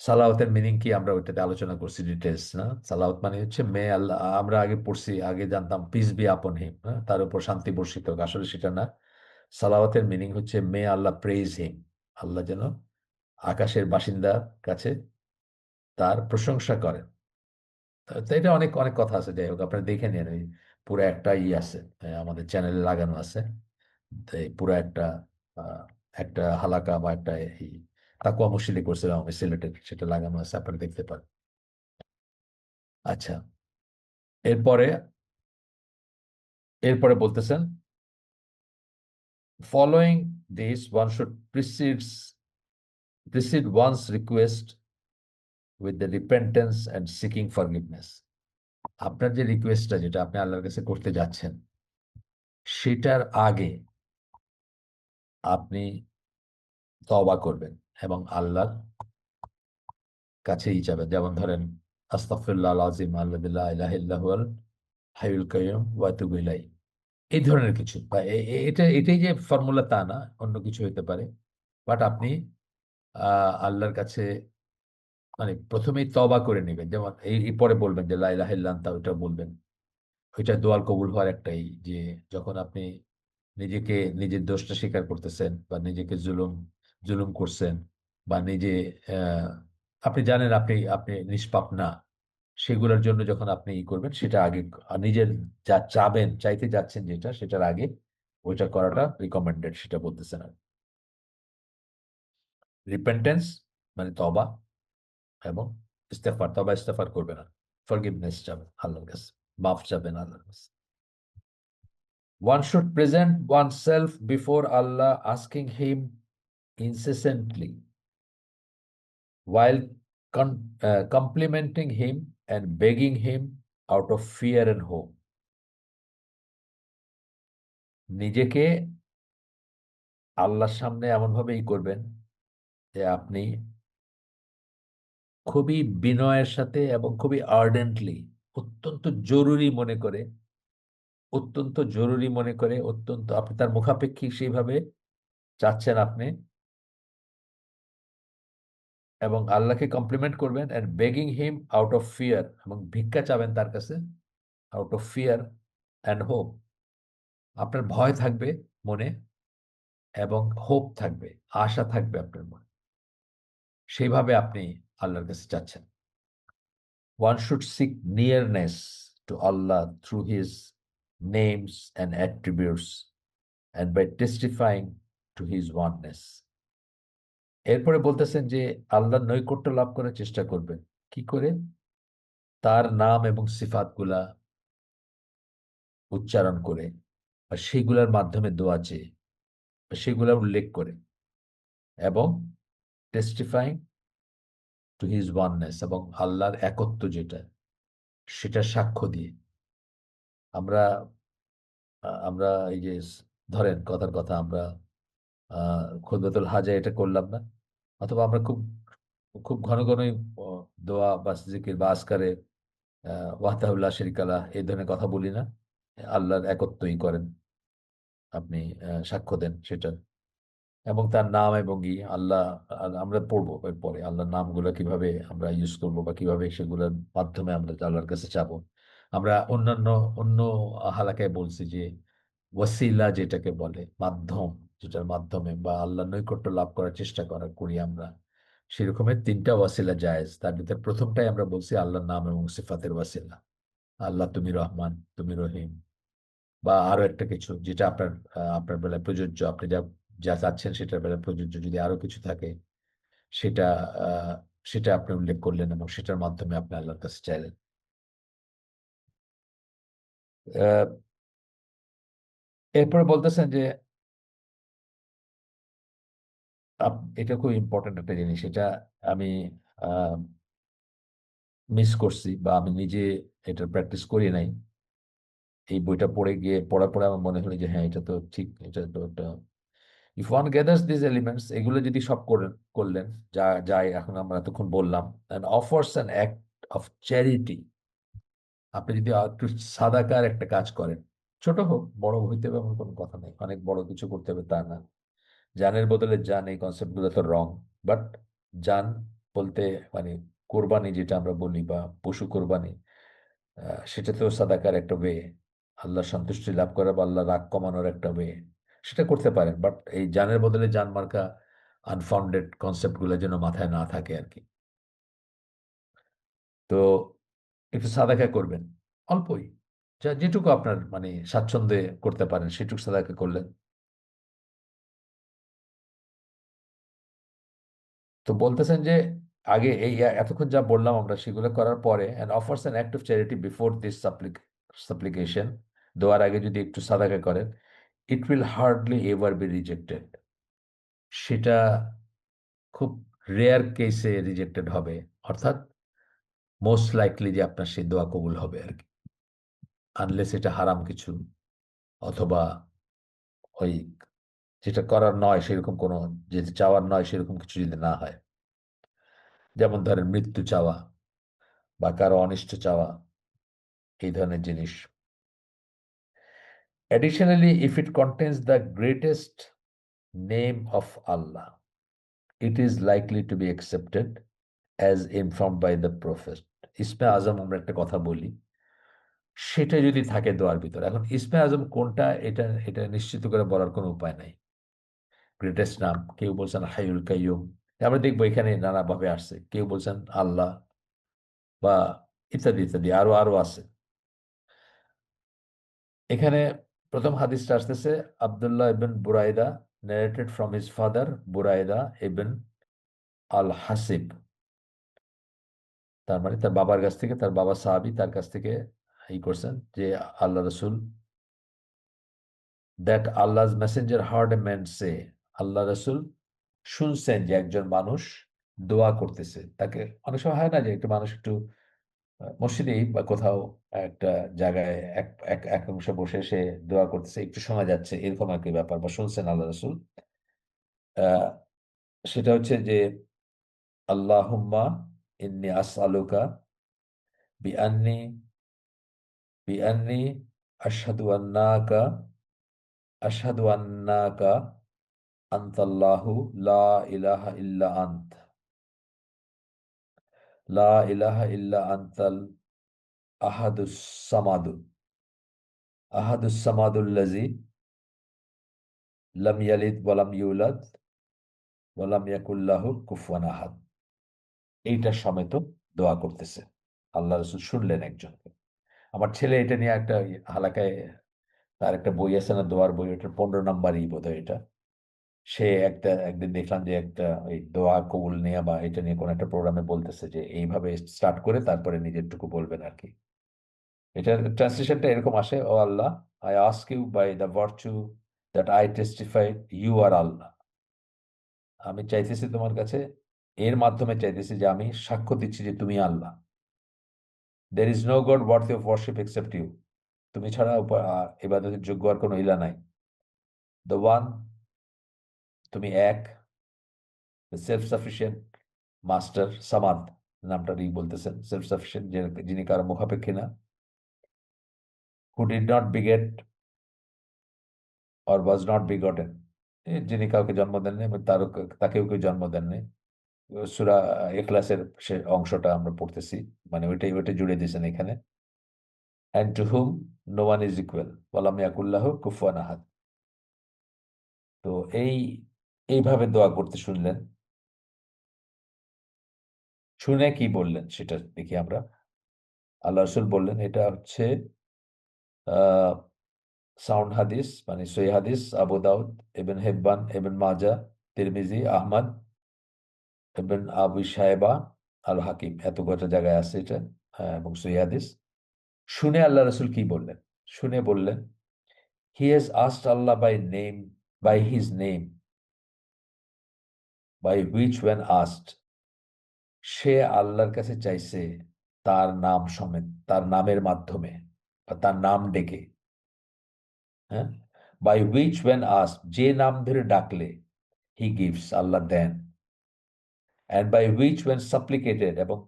সালাওয়াতের মিনিং কি আমরা ওইটাতে আলোচনা করছি ডিটেলস, না? সালাওয়াত মানে হচ্ছে মে আল্লাহ, আমরা আগে পড়ছি, আগে জানতাম পিস বি আপন হিম, তার উপর শান্তি বর্ষিত হোক, আসলে সেটা না। সালাওয়াতের মিনিং হচ্ছে মে আল্লাহ প্রেজ হিম, আল্লাহ যেন আকাশের বাসিন্দার কাছে তার প্রশংসা করেন। তো এটা অনেক অনেক কথা আছে, যাই হোক আপনারা দেখে নিন, ওই পুরো একটা আছে, আমাদের চ্যানেলে লাগানো আছে। তো এই পুরো আহ, একটা হালাকা বা একটা এই তাকুয়া মসজিদে করছিলাম আমি সিলেটের, সেটা লাগানো আছে, আপনারা দেখতে পারেন। আচ্ছা, এরপরে এরপরে বলতেছেন, following this one should precede one's request with the repentance and seeking forgiveness। আপনার যে রিকোয়েস্টটা, যেটা আপনি আল্লাহর কাছে করতে যাচ্ছেন, সেটার আগে আপনি তওবা করবেন এবং আল্লাহর কাছেই যাবেন। যেমন ধরেন, আস্তাগফিরুল্লাহ আল আযীম আল্লাযী লা ইলাহা ইল্লা হুয়াল হাইয়ুল কাইয়্যুম ওয়া আতুবু ইলাইহি, এই ধরনের কিছু, বা এটাই যে ফর্মুলা তা না, অন্য কিছু হতে পারে। বাট আপনি আল্লাহর কাছে মানে প্রথমেই তওবা করে নেবেন, যেমন এই পরে বলবেন যে লা ইলাহা ইল্লা আনতা, ওইটা বলবেন। ওইটা দোয়ার কবুল হওয়ার একটাই, যে যখন আপনি নিজেকে, নিজের দোষটা স্বীকার করতেছেন, বা নিজেকে জুলুম করছেন, বা নিজে আহ, আপনি জানেন আপনি আপনি নিষ্পাপ না, সেগুলোর জন্য যখন আপনি করবেন, সেটা আগে নিজের যা চাইতে যাচ্ছেন যেটা, সেটার আগে ওইটা করাটা রিকমেন্ডেড, সেটা বলতেছেন। আর রিপেন্টেন্স মানে তবা, এবং ইস্তেগফার করবে না, ফরগিভনেস যাবেন আল্লাহর কাছে, মাফ যাবেন আল্লাহর কাছে। One should present oneself before Allah, asking Him incessantly, while complimenting Him and begging Him out of fear and hope. নিজেকে আল্লাহর সামনে এমনভাবেই করবেন যে আপনি খুবই বিনয়ের সাথে এবং খুবই আর্ডেন্টলি, অত্যন্ত জরুরি মনে করে, অত্যন্ত জরুরি মনে করে, অত্যন্ত আপনি তার মুখাপেক্ষী সেইভাবে চাচ্ছেন আপনি, এবং আল্লাহকে কমপ্লিমেন্ট করবেন and begging him out of fear, এবং ভিক্ষা চাবেন তার কাছে out of fear and hope. আপনার ভয় থাকবে মনে, এবং হোপ থাকবে, আশা থাকবে আপনার মনে, সেইভাবে আপনি আল্লাহর কাছে চাচ্ছেন। One should seek nearness to Allah through His names and attributes and by testifying to His oneness. এরপরে বলতেছেন যে আল্লাহর নৈকট্য লাভ করার চেষ্টা করবেন। কি করে? তার নাম এবং সিফাতগুলা উচ্চারণ করে, বা সেগুলোর মাধ্যমে দোয়া চেয়ে, বা সেগুলা উল্লেখ করে, এবং টেস্টিফাইং টু হিজ ওয়াননেস, এবং আল্লাহর একত্ব যেটা, সেটা সাক্ষ্য দিয়ে। আমরা আমরা এই যে ধরেন কথার কথা, আমরা খুতবাতুল হাজে এটা করলাম না, অথবা আমরা খুব খুব ঘন ঘনই দোয়া বা জিকির বা আজকারে ওয়াহদাহু লা শারীকা লাহ এই ধরনের কথা বলি না? আল্লাহর একত্বই করেন, আপনি সাক্ষ্য দেন সেটা, এবং তার নাম এবং আল্লাহ, আমরা পড়বো এরপরে আল্লাহর নামগুলো কিভাবে আমরা ইউজ করবো, বা কিভাবে সেগুলোর মাধ্যমে আমরা আল্লাহর কাছে চাবো। আমরা অন্য হালাকায় বলছি যে ওয়াসিলা যেটাকে বলে, মাধ্যম, যেটার মাধ্যমে বা আল্লাহ নৈকট্য লাভ করার চেষ্টা করি আমরা, সেরকমের তিনটা ওয়াসিলা জায়েজ। তার ভিতরে প্রথমটাই আমরা বলছি আল্লাহর নাম এবং সিফাতের ওয়াসিলা। আল্লাহ তুমি রহমান, তুমি রহিম, বা আরো একটা কিছু যেটা আপনার বেলায় প্রযোজ্য, আপনি যা যা চাচ্ছেন সেটার বেলায় প্রযোজ্য, যদি আরো কিছু থাকে সেটা আহ, সেটা আপনি উল্লেখ করলেন এবং সেটার মাধ্যমে আপনি আল্লাহর কাছে চাইলেন। আহ, এরপরে বলতেছেন যে এটা খুব ইম্পর্টেন্ট একটা জিনিস, এটা আমি মিস করছি, বা আমি নিজে এটা প্র্যাকটিস করি নাই। এই বইটা পড়ার পরে আমার মনে হলো যে হ্যাঁ, এটা তো ঠিক, এটা তো একটা, if one gathers this elements, এগুলো যদি সব করলেন, যা যাই এখন আমরা এতক্ষণ বললাম, and offers an act of charity, আপনি যদি একটু সাদাকার একটা কাজ করেন, ছোট হোক বড় হইতে হবে এমন কোনো কথা নেই, অনেক বড় কিছু করতে হবে তা না। জানের বদলে জান, এই কনসেপ্ট গুলো তো রং, বাট জান বলতে মানে কোরবানি যেটা আমরা বলি, বা পশু কোরবানি, সেটা তো সাদাকার একটা ওয়ে, আল্লাহ সন্তুষ্টি লাভ করা বা আল্লাহ রাগ কমানোর একটা ওয়ে, সেটা করতে পারেন। বাট এই জানের বদলে জান মার্কা আনফাউন্ডেড কনসেপ্ট গুলো যেন মাথায় না থাকে আর কি। তো একটু সাদাকা করবেন, অল্পই, যা যেটুকু আপনার মানে স্বাচ্ছন্দ্যে করতে পারেন সেটুকু সাদাকা করলেন। তো বলতেছেন যে আগে এই এতক্ষণ যা বললাম আমরা সেগুলো করার পরে, and offers an act of charity before this সাপ্লিকেশন, দোয়ার আগে যদি একটু সাদাকা করেন, it will hardly ever be rejected. সেটা খুব রেয়ার কেসে রিজেক্টেড হবে, অর্থাৎ মোস্ট লাইকলি যে আপনার সেই দোয়া কবুল হবে আর কি, আনলেস এটা হারাম কিছু, অথবা ওই যেটা করার নয় সেরকম কোনো, যেটা চাওয়ার নয় সেরকম কিছু যদি না হয়, যেমন ধরেন মৃত্যু চাওয়া বা কারো অনিষ্ট চাওয়া, এই ধরনের জিনিস। Additionally, if it contains the greatest name of Allah, it is likely to be accepted as informed by the Prophet. ইসমে আজম আমরা একটা কথা বলি, সেটা যদি থাকে দোয়ার ভিতরে, এখন ইসমে আজম কোনটা এটা এটা নিশ্চিত করে বলার কোনো উপায় নাই। গ্রেটেস্ট নাম, কেউ বলছেন হাইউল কাইয়ুম, আমরা দেখবো এখানে নানাভাবে আসছে, কেউ বলছেন আল্লাহ, বা ইত্যাদি ইত্যাদি, আরো আরো আছে। এখানে প্রথম হাদিসটা আসতেছে Abdullah ibn Buraidah, narrated from his father Buraidah ibn আল হাসিব, তার মানে তার বাবার কাছ থেকে, তার বাবা সাহাবী, তার কাছ থেকে ই করছেন যে আল্লাহ রসুল, দ্যাট আল্লাহর মেসেঞ্জার হার্ড এ ম্যান সে, আল্লাহ রসুল শুনছেন যে একজন মানুষ দোয়া করতেছে, তাকে অনেক সময় হয় না যে একটা মানুষ একটু মসজিদেই বা কোথাও একটা জায়গায় এক এক একাংশে বসে সে দোয়া করতেছে, একটু শোনা যাচ্ছে এরকম আর কি ব্যাপার, বা শুনছেন আল্লাহ রসুল। আহ, সেটা হচ্ছে যে আল্লাহুম্মা ইন্নি আসআলুকা বিআন্নি বিআন্নি আশহাদু আন্নাকা আশহাদু আন্নাকা আনতাল্লাহু লা ইলাহা ইল্লা আন্ত লা ইলাহা ইল্লা আনতাল আহাদুস সামাদু আহাদুস সামাদুল্লাযী লাম ইয়ালিদ ওয়া লাম ইউলাদ ওয়া লাম ইয়াকুল লাহু কুফুয়ান আহাদ। এইটা সমেত দোয়া করতেছে। আল্লাহ রাসূল শুনলেন একজনকে। আমার ছেলে এটা নিয়ে একটা হালাকায়, তার একটা বই আছে না, দোয়ার বই, ওটার 15 নাম্বারই বোধহয় এটা। সে একদিন দেখলাম যে একটা ওই দোয়া কবুল নিয়ে বা এটা নিয়ে কোনো একটা প্রোগ্রামে বলতেছে যে এইভাবে স্টার্ট করে তারপরে নিজেরটুকু বলবেন আর কি। এটার ট্রান্সলেশনটা এরকম আসে: O Allah, I ask you by the virtue that I testify you are Allah. আমি চাইতেছি তোমার কাছে, এর মাধ্যমে চাইতেছি যে আমি সাক্ষ্য দিচ্ছি যে তুমি আল্লাহ। There is no god worth of worship except you. তুমি ছাড়া ইবাদতের যোগ্য আর কোনো ইলা নাই। দ্য ওয়ান, তুমি এক। সেলফ সাফিসিয়েন্ট মাস্টার সামাদ, নামটা বলতেছেন, সেলফ সাফিসিয়েন্ট, যিনি কারো মুখাপেক্ষী না। Who did not বিগেট or was not বিগটেন, যিনি কাউকে জন্ম দেননি এবং তাকেও কেউ জন্ম দেননি। সূরা ইখলাসের সে অংশটা আমরা পড়তেছি, মানে ওইটাই ওইটা জুড়ে দিয়েছেন এখানে। And to whom no one is equal ওয়ালাম ইয়াকুল্লাহু কুফুয়ান আহাদ। তো এইভাবে দোয়া করতে শুনলেন। শুনে কি বললেন সেটা দেখি আমরা। আল্লাহ রসুল বললেন, এটা হচ্ছে আহ সাউন্ড হাদিস, মানে সহি হাদিস, আবু দাউদ, ইবন হিব্বান, ইবন মাজা, তিরমিজি, আহমদ, ইবন আবু সাহেবা, আল হাকিম, এত কয়টা জায়গায় আছে এটা। এবং সহি হাদিস। শুনে আল্লাহ রসুল কি বললেন? শুনে বললেন, he has asked Allah by name, by his name, by which when asked. সে আল্লাহর কাছে চাইছে তার নাম সমেত, তার নামের মাধ্যমে, বা তার নাম ডেকে। হ্যাঁ, বাই হুইচ ওয়েন আস্কড, যে নাম ধরে ডাকলে, হি গিভস, আল্লাহ দেন। And by which when supplicated, এবং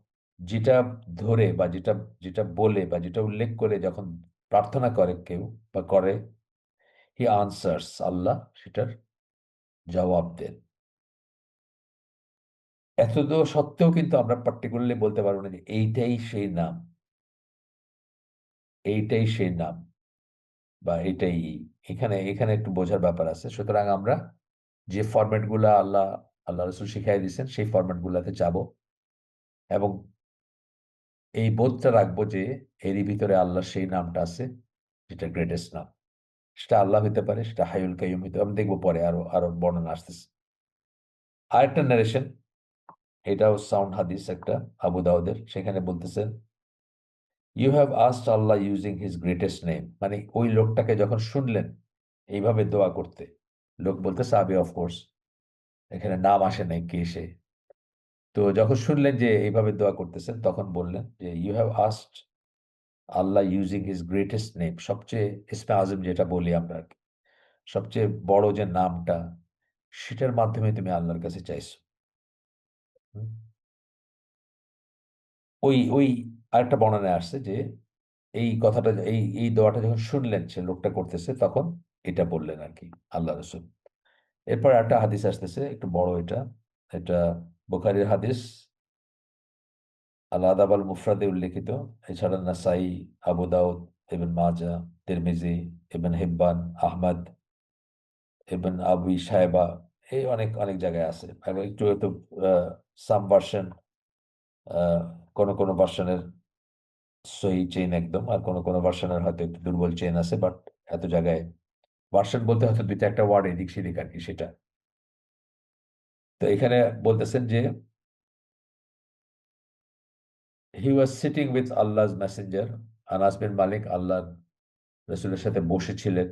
যেটা ধরে বা যেটা যেটা বলে বা যেটা উল্লেখ করে যখন প্রার্থনা করে কেউ বা করে, হি আনসার্স, আল্লাহ সেটার জবাব দেন। এত তো সত্ত্বেও কিন্তু আমরা পার্টিকুলারলি বলতে পারবো না যে এইটাই সেই নাম, এইটাই সেই নাম, বা এটাই। এখানে এখানে একটু বোঝার ব্যাপার আছে। সুতরাং আমরা যে ফরম্যাট গুলা আল্লাহ রসুল শিখাই দিয়েছেন সেই ফরম্যাট গুলাতে যাব, এবং এই বোধটা রাখবো যে এরই ভিতরে আল্লাহ সেই নামটা আছে যেটা গ্রেটেস্ট নাম। সেটা আল্লাহ হইতে পারে, সেটা হাইউল কাইয়ুম হইতে পারে, আমি দেখবো পরে আরো আরো বর্ণনা আসতেছে। আরেকটা নারেশন, এটাও সাউন্ড হাদিস একটা, আবু দাউদের, সেখানে বলতেছেন, you have asked Allah using his greatest name. মানে ওই লোকটাকে যখন শুনলেন এইভাবে দোয়া করতে, লোক বলতে সাহাবী অফকোর্স, এখানে নাম আসে নাই কে সে। তো যখন শুনলেন যে এইভাবে দোয়া করতেছেন, তখন বললেন যে you have asked Allah using his greatest name, সবচেয়ে ইসমে আজম যেটা বলি আমরা আর কি, সবচেয়ে বড় যে নামটা, সেটার মাধ্যমে তুমি আল্লাহর কাছে চাইছো। হুম? ওই ওই আরেকটা বর্ণনায় আসছে যে এই কথাটা, এই দোয়াটা যখন শুনলেন সে লোকটা করতেছে, তখন এটা বললেন আর কি আল্লাহ রসুল। এরপর একটা হাদিস আসতেছে একটু বড়, এটা এটা বুখারীর হাদিস, আল আদাব আল মুফরাদে উল্লেখিত। এছাড়া নাসাই, আবু দাউদ, ইবন মাজা, তিরমিজি, ইবন হিব্বান, আহমদ, ইবন আবি সাহেবা, এই অনেক অনেক জায়গায় আছে। এবং একটু একটু সাম ভার্সন, কোন কোন ভার্সনের সহি চেইন একদম, আর কোন কোন ভার্সনের হয়তো একটু দুর্বল চেইন আছে, বাট এত জায়গায় ভার্সন বলতে হয়তো দুইটা একটা ওয়ার্ড এদিক সেদিক আর কি সেটা। তো এখানে বলতেছেন যে হি ওয়াজ সিটিং উইথ আল্লাহর মেসেঞ্জার, আনাস বিন মালিক আল্লাহ রসুলের সাথে বসেছিলেন।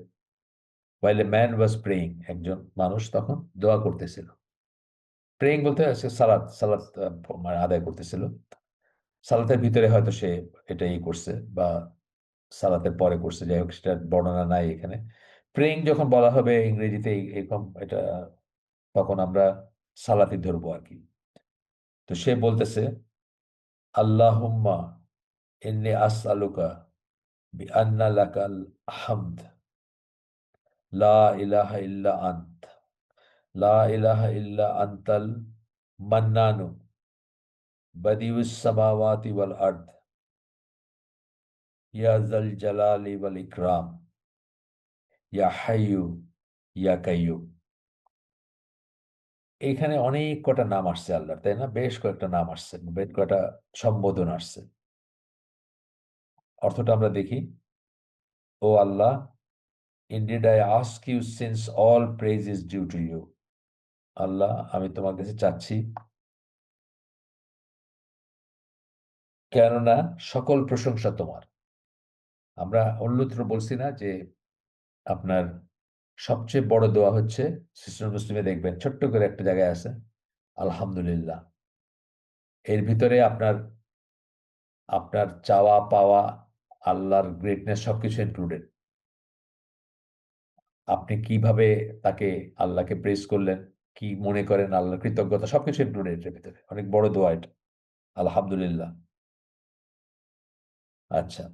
while a man was praying, একজন মানুষ তখন দোয়া করতেছিল। প্রেয়িং বলতে সালাত সালাত মানে আদায় করতেছিল। সালাতের ভিতরে হয়তো সে এটাই করছে, বা সালাতের পরে করছে, যাই হোক সেটার বর্ণনা নাই এখানে। প্রেইং যখন বলা হবে ইংরেজিতে এরকম এটা, তখন আমরা সালাতি ধরবো আর কি। তো সে বলতেছে, আল্লাহুম্মা ইন্নী আসআলুকা বিআন্না লাকাল হামদ, লা ইলাহা ইল্লা আন্ত, লা ইলাহা ইল্লা আনতাল মান্নানু বাদিউস সামাওয়াতি ওয়াল আরদ, ইয়া যাল জালালি ওয়াল ইকরাম, ইয়া হাইয়ু ইয়া কাইয়্যুম। এখানে অনেক কটা নাম আসছে আল্লাহর, তাই না? বেশ কয়েকটা নাম আসছে, বেশ কয়েকটা সম্বোধন আসছে। অর্থটা আমরা দেখি। ও আল্লাহ, indeed I ask you since all praise is due to you. আল্লাহ, আমি তোমার কাছে চাচ্ছি, কেননা সকল প্রশংসা তোমার। আমরা অন্যত্র বলছি না যে আপনার সবচেয়ে বড় দোয়া হচ্ছে, সিস্টেম মুসলিমে দেখবেন ছোট্ট করে একটা জায়গায় আছে আলহামদুলিল্লাহ। এর ভিতরে আপনার আপনার চাওয়া পাওয়া, আল্লাহর গ্রেটনেস সবকিছু ইনক্লুডেড। আপনি কিভাবে তাকে, আল্লাহকে প্রেস করলেন, কি মনে করেন, আল্লাহর কৃতজ্ঞতা, সবকিছু ইনক্লুডেড এর ভিতরে। অনেক বড় দোয়া এটা, আলহামদুলিল্লাহ। আচ্ছা,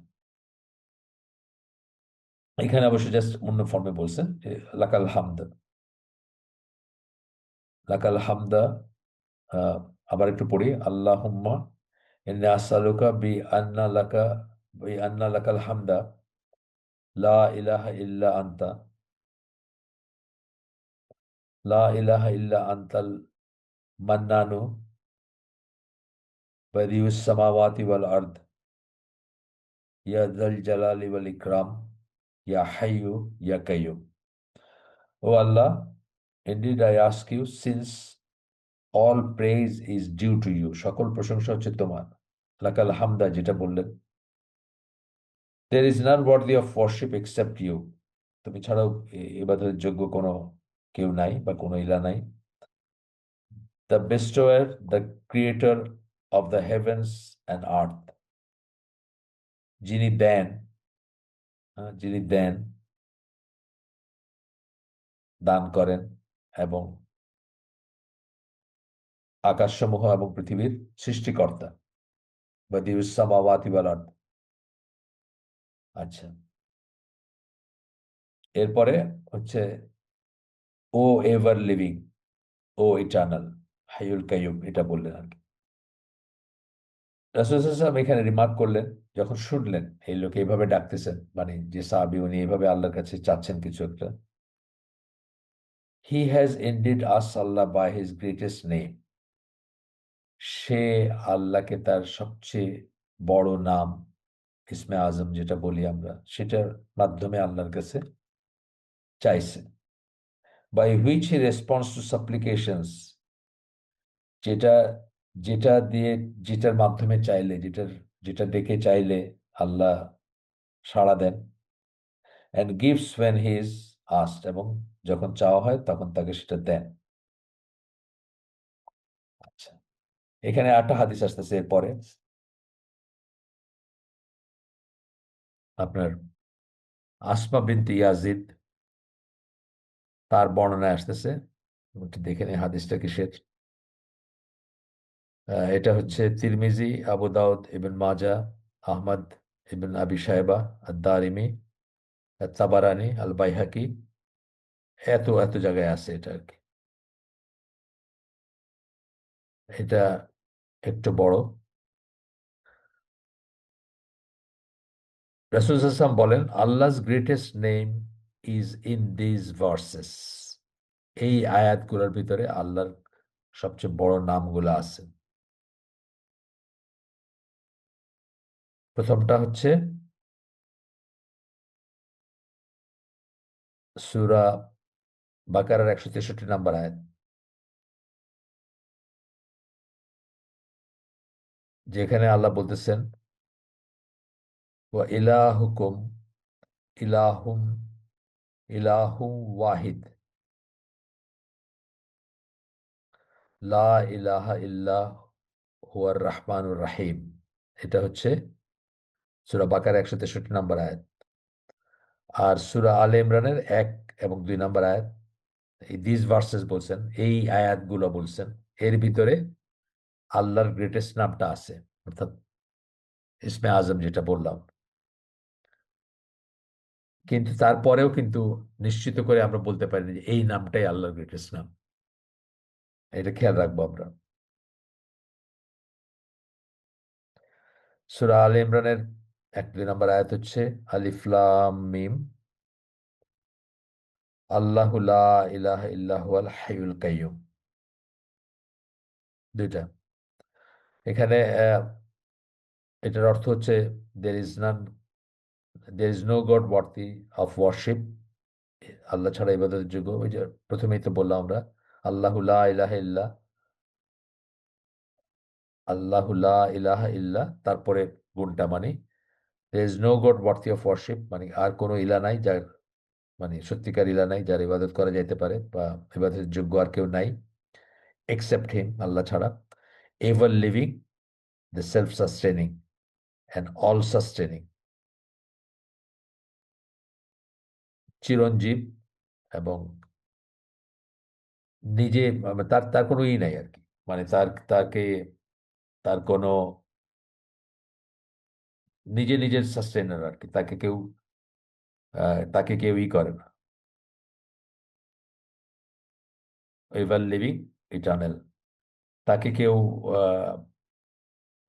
এখানে অবশ্য জাস্ট অন্য ফর্মে বলছেন যে লাকাল হামদ, লাকাল হামদা। আহ, আবার একটু পড়ি, আল্লাহুম্মা ইন্নী আসআলুকা বি আন্না লাকাল হামদা, লা ইলাহা ইল্লা আনতা, লা ইলাহা ইল্লা আনতাল মান্নানু বাদিউস সামাওয়াতি ওয়াল আরদ, ইয়া যাল জালালি ওয়াল ইকরাম, ইয়া হাইয়ু ইয়া কাইয়্যুম। ও আল্লাহ, indeed I ask you since all praise is due to you, সকল প্রশংসা হচ্ছে তোমার। লাকাল হামদা, যেটা বললেন, there is none worthy of worship except you, তুমি ছাড়াও ইবাদতের যোগ্য কোনো কেউ নাই বা কোনো ইলা নাই। the bestower, the creator of the heavens and earth, যিনি দেন, যিনি দেন, দান করেন, এবং আকাশসমূহ এবং পৃথিবীর সৃষ্টিকর্তা, বা দিউসামাওয়াতি ওয়াল আরদ। আচ্ছা, এরপরে হচ্ছে ও এভার লিভিং, ও ইটার্নাল, হাইয়ুল কাইয়ুম, এটা বললেন আর কি। রাসূল সাল্লাল্লাহু আলাইহি ওয়াসাল্লাম এখানে রিমার্ক করলেন, যখন শুনলেন এই লোক এইভাবে ডাকতেছেন, মানে যে সাহাবী উনি এইভাবে আল্লাহর কাছে চাচ্ছেন কিছু একটা, হি হ্যাজ ইনডিড আস Allah by his greatest name, সে আল্লাহকে তার সবচেয়ে বড় নাম, ইসমে আজম যেটা বলি আমরা, সেটার মাধ্যমে আল্লাহর কাছে চাইছে। By which he response to supplications, যেটা যেটা দিয়ে, যেটার মাধ্যমে চাইলে, যেটা দেখে চাইলে আল্লাহ সাড়া দেন। And gives when he is asked, এবং যখন চাওয়া হয় তখন তাকে সেটা দেন। আচ্ছা, এখানে একটা হাদিস আসতেছে এরপরে, আপনার আসমা বিনতে ইয়াজিদ, তার বর্ণনায় আসতেছে। একটু দেখে নিই হাদিসটা কিসের। এটা হচ্ছে তিরমিজি, আবু দাউদ, ইবন মাজা, আহমদ ইবন আবি সাহেবা, আদ-দারিমি, তাবারানি, আল বাইহাকি, এত এত জায়গায় আছে এটা আর কি। এটা একটু বড়। রাসূল সাল্লাল্লাহু আলাইহি ওয়াসাল্লাম বলেন, আল্লাহস greatest name is in this versus, এই আয়াতগুলোর ভিতরে আল্লাহর সবচেয়ে বড় নামগুলো আছে। প্রথমটা হচ্ছে সূরা বাকারার 163 নম্বর আয়াত, যেখানে আল্লাহ বলতেছেন, ওয়া ইলাহুকুম ইলাহুম ইলাহুম ওয়াহিদ, লা ইলাহা ইল্লা হুয়ার রহমানুর রাহিম। এটা হচ্ছে সূরা বাকারার 163 নম্বর আয়াত। আর সূরা আলে ইমরানের 1 এবং 2 নম্বর আয়াত, এই দিস ভার্সেস বলছেন, এই আয়াতগুলো বলছেন, এর ভিতরে আল্লাহর গ্রেটেস্ট নামটা আছে, অর্থাৎ ইসমে আজম যেটা বললাম। কিন্তু তারপরেও কিন্তু নিশ্চিত করে আমরা বলতে পারি না যে এই নামটাই আল্লাহর গ্রেটেস্ট নাম। এটা খেয়াল রাখবো আমরা। সূরা আলে ইমরানের 1-2 নম্বর আয়াত হচ্ছে আলিফ লাম মিম, আল্লাহু লা ইলাহা ইল্লা হুয়াল হাইয়ুল কাইয়্যুম। দুইটা। এখানে এটার অর্থ হচ্ছে there is none, there is no god worthy of worship, আল্লাহ ছাড়া ইবাদতের যোগ্য। ওই যে প্রথমেই তো বললাম আমরা, আল্লাহু লা ইলাহা ইল্লা, আল্লাহু লা ইলাহা ইল্লা, তারপরে গুণটা মানে there is no god worthy of worship, মানে আর কোনো ইলা নাই যার, মানে সত্যিকার ইলা নাই যার ইবাদত করা যাইতে পারে, বা ইবাদতের যোগ্য আর কেউ নাই এক্সেপ্ট হিম, আল্লাহ ছাড়া। Ever living, the self sustaining and all sustaining, চিরঞ্জীব এবং নিজে, তার তার কোনো ই নাই আর কি, মানে তার কোনো নিজে নিজের সাস্টেনার আর কি, তাকে কেউ ই করে না। এভার লিভিং, ইটার্নাল, তাকে কেউ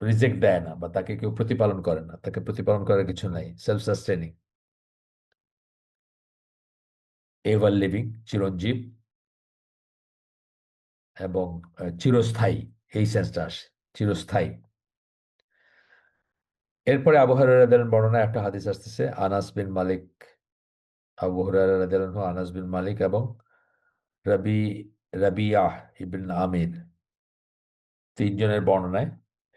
রিজেক্ট দেয় না, বা তাকে কেউ প্রতিপালন করে না, তাকে প্রতিপালন করার কিছু নাই, সেলফ সাস্টেনিং। এভার লিভিং, চিরঞ্জীব, এবং চিরস্থায়ী, এই সেন্সটা আসে, চিরস্থায়ী। এরপরে আবু হুরায়রা রাদিয়াল্লাহু আনহু বর্ণনায় একটা হাদিস আসতেছে, আনাস বিন মালিক, আবু হুরায়রা রাদিয়াল্লাহু আনহু, আনাস বিন মালিক এবং রবি রবিয়াহ ইবন আমির, তিনজনের বর্ণনায়।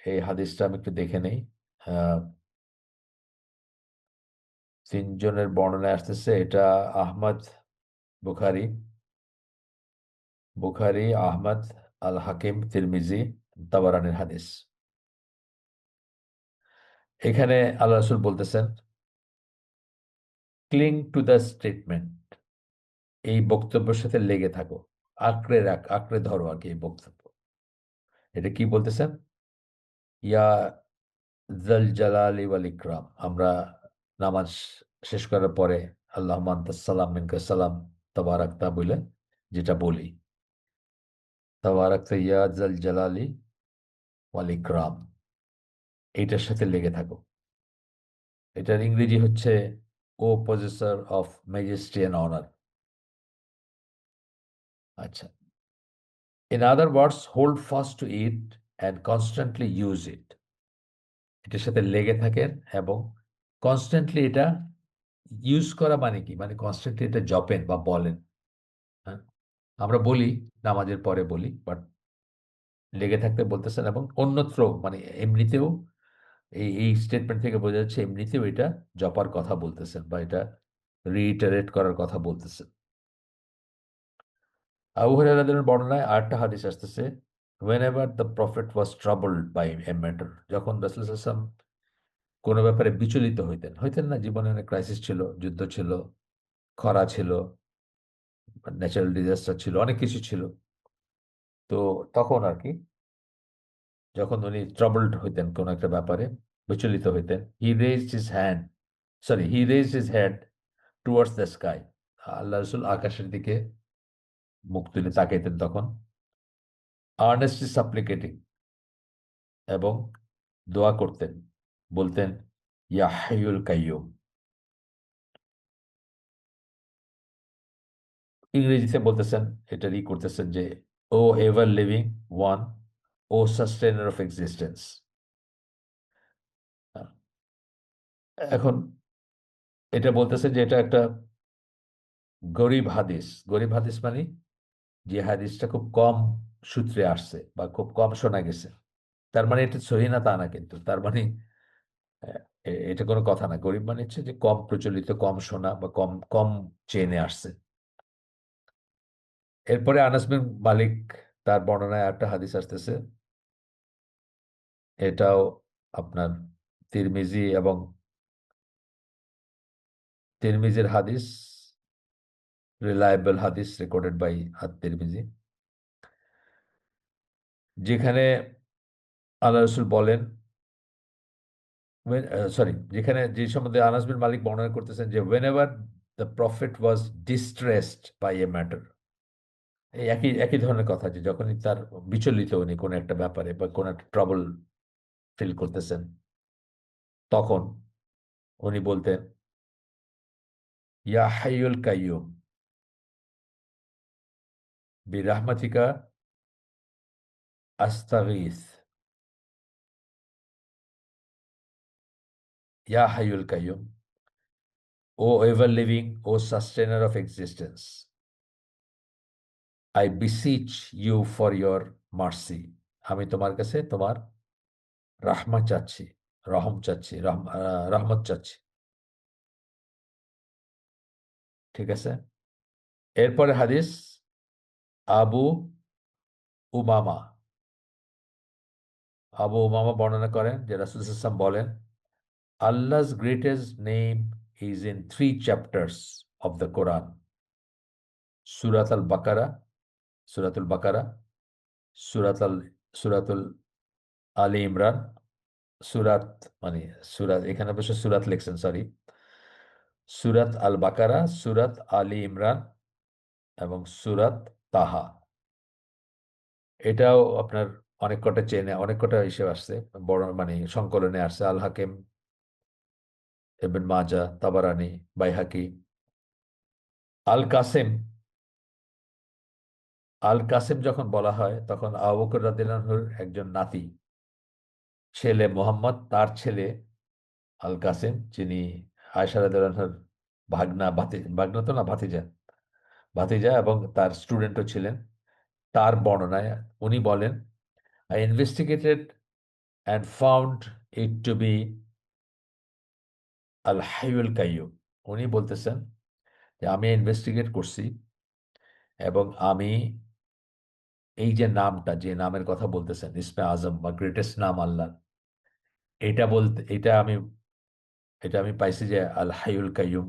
এই হাদিসটা আমি একটু দেখে নেই। আহ, তিনজনের বর্ণনায় আসতেছে, এটা আহমদ, বুখারী, আহমদ, আল হাকিম, তিরমিজি, তাবারানির হাদিস। এখানে আল্লাহ রাসূল বলতেছেন, ক্লিং টু দ্য স্টেটমেন্ট, এই বক্তব্যের সাথে লেগে থাকো, আঁকড়ে ধরো আর কি এই বক্তব্য। এটা কি বলতেছেন? ইয়া জাল জালালি ওয়াল ইকরাম, আমরা নামাজ শেষ করার পরে আল্লাহুম্মা আনতাস সালাম মিনকাস সালাম তাবারাকতা বলে যেটা বলি, তাবারাকতা ইয়া জাল জালালি ওয়াল ইকরাম, এইটার সাথে লেগে থাকো। এটার ইংরেজি হচ্ছে O possessor of majesty and honour. আচ্ছা, in other words hold fast to it and constantly use it, এটার সাথে লেগে থাকেন এবং কনস্ট্যান্টলি এটা ইউজ করা, মানে কি, মানে কনস্ট্যান্টলি এটা জপেন বা বলেন। হ্যাঁ, আমরা বলি, নামাজের পরে বলি, বাট লেগে থাকতে বলতেছেন, এবং অন্যত্র মানে এমনিতেও এই স্টেটমেন্ট থেকে বোঝা যাচ্ছে এমনিতেও এটা জপার কথা বলতেছেন, বা এটা রিইটারেট করার কথা বলতেছেন। আবু হুরায়রা রাদিয়াল্লাহু আনহু বর্ণনায় আরেকটা হাদিস আসতেছে, whenever the prophet was troubled by a matter, যখন রাসূল সাল্লাল্লাহু আলাইহি ওয়াসাল্লাম কোনো ব্যাপারে বিচলিত হইতেন, না, জীবনে অনেক ক্রাইসিস ছিল, যুদ্ধ ছিল, খরা ছিল, ন্যাচারাল ডিজাস্টার ছিল, অনেক কিছু ছিল। তো তখন আর কি, যখন উনি ট্রাবলড হইতেন কোনো একটা ব্যাপারে, বিচলিত হইতেন, he raised his head towards the sky, আল্লাহ রসুল আকাশের দিকে মুখ তুলে তাকাইতেন তখন, আর্নেস্টলি সাপ্লিকেটিং, এবং দোয়া করতেন, বলতেন ইয়া হাইয়ুল কাইয়ুম। ইংরেজিতে বলতেছেন, এটা করতেছেন যে O ever living one, O sustainer of existence. এখন এটা বলতেছেন যে এটা একটা গরিব হাদিস। গরিব হাদিস মানে যে হাদিসটা খুব কম সূত্রে আসছে বা খুব কম শোনা গেছে, তার মানে এটা সহি না তা না, কিন্তু তার মানে আহ, এটা কোনো কথা না। গরিব মানে হচ্ছে যে কম প্রচলিত, কম শোনা, বা কম কম চেনে আসছে। এরপরে আনাস বিন মালিক, তার বর্ণনায় একটা হাদিস আসতেছে, এটাও আপনার তিরমিজি এবং তিরমিজির হাদিস, রিলায়েবল হাদিস রেকর্ডেড বাই তিরমিজি, যেখানে আল্লাহ রসুল বলেন, সরি, যেখানে যে সম্বন্ধে আনাস বিন মালিক বর্ণনা করতেছেন যে whenever the prophet was distressed by a matter, এই একই একই ধরনের কথা, যে যখনই তার বিচলিত উনি কোনো একটা ব্যাপারে বা কোনো একটা ট্রাবল ফিল করতেছেন, তখন উনি বলতেন ইয়া হাইয়ুল কাইয়ুম বিরাহমাতিকা আস্তাগীথ, ইয়া হাইয়ুল কাইয়ুম, O ever living, O sustainer of existence, I beseech you for your mercy, আমি তোমার কাছে তোমার রাহমা চাচ্ছি, রহম চাচ্ছি, রহমত চাচ্ছি। ঠিক আছে। এরপরে হাদিস, আবু উমামা আবু উমামা বর্ণনা করেন যে রাসূল সাল্লাল্লাহু আলাইহি ওয়াসাল্লাম বলেন, আল্লাহ's greatest name is in three chapters of the Quran: সুরাত আল বাকারা, সুরাতুল বাকারা, সুরাত আল সুরাতুল আলী ইমরান, সুরাত মানে সুরাত, এখানে অবশ্য সুরাত লিখছেন, সরি, সুরাত আল বাকারা, সুরাত আলী ইমরান এবং সুরাত তাহা। এটাও আপনার অনেক কটা চেনে, অনেক কটা হিসেবে আসছে, বড় মানে সংকলনে আসছে, আল হাকিম, ইবন মাজা, তাবারানি, বাইহাকি। আল কাসেম, আল কাসেম যখন বলা হয় তখন আবু বকর রাদিয়াল্লাহু আনহুর একজন নাতি, ছেলে মোহাম্মদ, তার ছেলে আল কাসেম, যিনি আয়েশা রাদিয়াল্লাহু আনহার ভাগনা, ভাগনা তো না, ভাতিজা, ভাতিজা এবং তার স্টুডেন্টও ছিলেন। তার বর্ণনায় উনি বলেন, I investigated and found it to be আল হাইয়ুল কাইয়ুম। উনি বলতেছেন যে আমি ইনভেস্টিগেট করছি এবং আমি এই যে নামটা, যে নামের কথা বলতেছেন, ইসমে আজম বা গ্রেটেস্ট নাম আল্লাহ, এটা বলতে, এটা আমি পাইছি যে আল হাইয়ুল কাইয়ুম,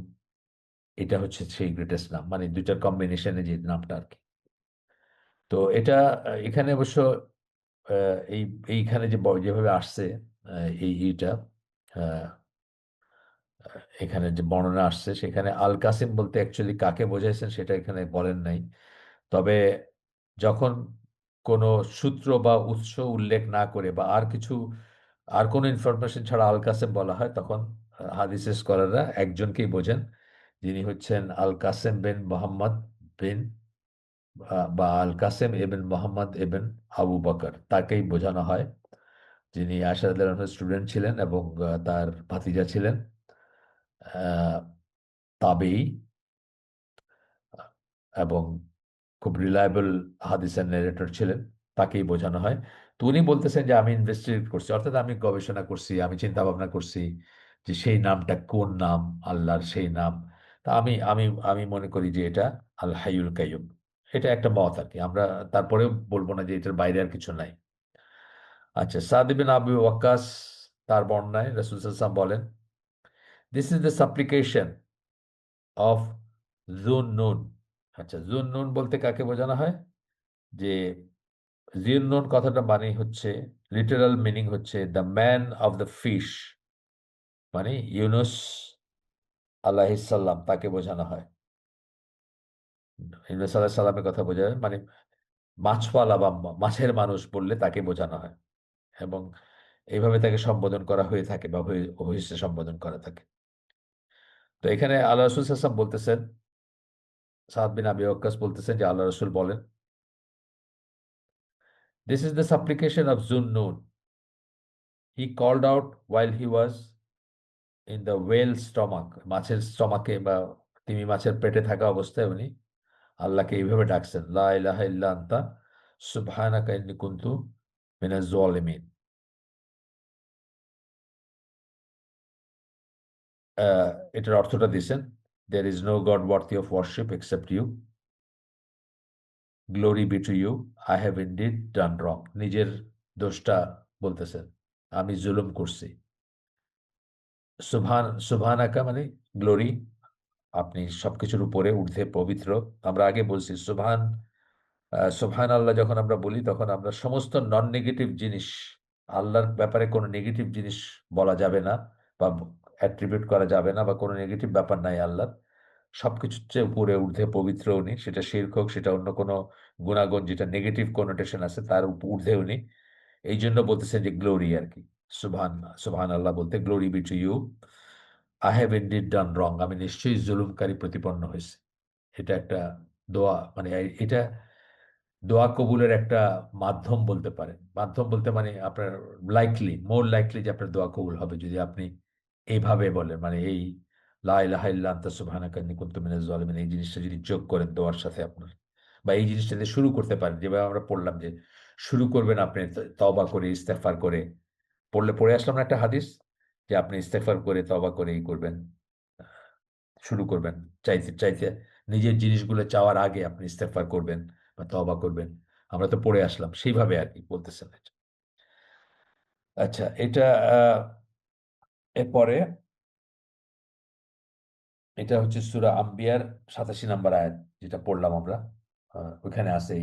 এটা হচ্ছে সেই গ্রেটেস্ট নাম, মানে দুইটার কম্বিনেশনে যে নামটা আর কি। তো এটা এখানে অবশ্য এই এইখানে যে যেভাবে আসছে, এইটা আহ, এখানে যে বর্ণনা আসছে, সেখানে আল কাসিম বলতে অ্যাকচুয়ালি কাকে বোঝাইছেন সেটা এখানে বলেন নাই। তবে যখন কোনো সূত্র বা উৎস উল্লেখ না করে বা আর কিছু, আর কোনো ইনফরমেশন ছাড়া আল কাসেম বলা হয়, তখন হাদিসের স্কলাররা একজনকেই বোঝেন, যিনি হচ্ছেন আল কাসেম বিন মোহাম্মদ বিন বা আল কাসেম এবেন মোহাম্মদ এবেন আবু বকর, তাকেই বোঝানো হয়, যিনি আয়েশা রাদিয়াল্লাহু আনহার স্টুডেন্ট ছিলেন এবং তার ভাতিজা ছিলেন, আহ, তাবেই, এবং খুব রিলায়েবল হাদিসের নেরেটর ছিলেন, তাকেই বোঝানো হয়। তো উনি বলতেছেন যে আমি ইনভেস্টিগেট করছি, অর্থাৎ আমি গবেষণা করছি, আমি চিন্তা ভাবনা করছি যে সেই নামটা কোন নাম, আল্লাহর সেই নাম। তা আমি আমি আমি মনে করি যে এটা আল হাইয়ুল কাইয়ুম, এটা একটা মত আর কি, আমরা তারপরেও বলবো না যে এটার বাইরে আর কিছু নাই। আচ্ছা, সাদ বিন আবু ওয়াক্কাস, তার বর্ণনায় রাসূল সাল্লাল্লাহু আলাইহি ওয়াসাল্লাম বলেন, this is the supplication of June নুন। আচ্ছা, জুন নুন বলতে কাকে বোঝানো হয়, যে জিন্নুন কথাটা মানে হচ্ছে, লিটারাল মিনিং হচ্ছে the man of the fish, মানে ইউনুস আলাইহিসসালাম, তাকে বোঝানো হয়। ইউনুস আলাইহিস সালামের কথা বোঝায়, মানে মাছওয়ালা বা মাছের মানুষ বললে তাকে বোঝানো হয়, এবং এইভাবে তাকে সম্বোধন করা হয়ে থাকে বা হয়েছে সম্বোধন করা থাকে। তো এখানে আল্লাহ রসুল সাল্লাল্লাহু আলাইহি ওয়াসাল্লাম বলতেছেন, সাদ বিন আবি ওয়াক্কাস বলতেছেন যে আল্লাহ রসুল বলেন, this is the supplication of জুন্নুন, he called out while he was in the whale stomach, মাছের স্টমাকে বা তিমি মাছের পেটে থাকা অবস্থায় উনি আল্লাহকে এইভাবে ডাকছেন, লা ইলাহা ইল্লা আনতা সুবহানাকা ইন্নী কুনতু মিনাজ জালিমিন। এটার অর্থটা দিয়েছেন, there is no god worthy of worship except you, glory be to you, I have indeed done wrong, নিজের দোষটা বলতেছেন। আমি জুলুম করছি। সুবহানাকা মানে গ্লোরি, আপনি সবকিছুর উপরে ঊর্ধ্বে পবিত্র। আমরা আগে বলছি সুবহান আল্লাহ যখন আমরা বলি তখন আমরা সমস্ত নন নেগেটিভ জিনিস, আল্লাহর ব্যাপারে কোনো নেগেটিভ জিনিস বলা যাবে না বা অ্যাট্রিবিউট করা যাবে না, বা কোনো নেগেটিভ ব্যাপার নাই আল্লাহর। সবকিছুর চেয়ে উপরে ঊর্ধ্বে পবিত্র উনি, সেটা শিরক হোক, সেটা অন্য কোনো গুণাগুণ যেটা নেগেটিভ কোনোটেশন আছে তার ঊর্ধ্বে উনি। এই জন্য বলতেছেন যে গ্লোরি আর কি। সুবহান সুবহান আল্লাহ বলতে glory be to you, I have indeed done wrong, আমি নিশ্চয়ই জুলুমকারী প্রতিপন্ন হয়েছে। এটা একটা দোয়া, মানে এটা দোয়া কবুলের একটা মাধ্যম বলতে পারেন। মাধ্যম বলতে মানে আপনার লাইকলি, মোর লাইকলি যে আপনার দোয়া কবুল হবে যদি আপনি এইভাবে বলেন, মানে এই লা ইলাহা ইল্লা আনতা সুবহানাকা ইন্নী কুনতু মিনাজ জালিমিন, এই জিনিসটা যদি যোগ করেন দোয়ার সাথে আপনার, বা এই জিনিসটা দিয়ে শুরু করতে পারেন, যেভাবে আমরা পড়লাম যে শুরু করবেন আপনি তওবা করে ইস্তেগফার করে। পড়ে আসলাম না একটা হাদিস, যে আপনি ইস্তেগফার করে তওবা করে ই করবেন, শুরু করবেন। চাইতে চাইতে নিজের জিনিসগুলো চাওয়ার আগে আপনি ইস্তেগফার করবেন বা তওবা করবেন। আমরা তো পড়ে আসলাম সেইভাবে আর কি বলতেছেন এটা। আচ্ছা, এটা এরপরে এটা হচ্ছে সূরা আম্বিয়ার ৮৭ নম্বর আয়াত, যেটা পড়লাম আমরা। ওইখানে আছে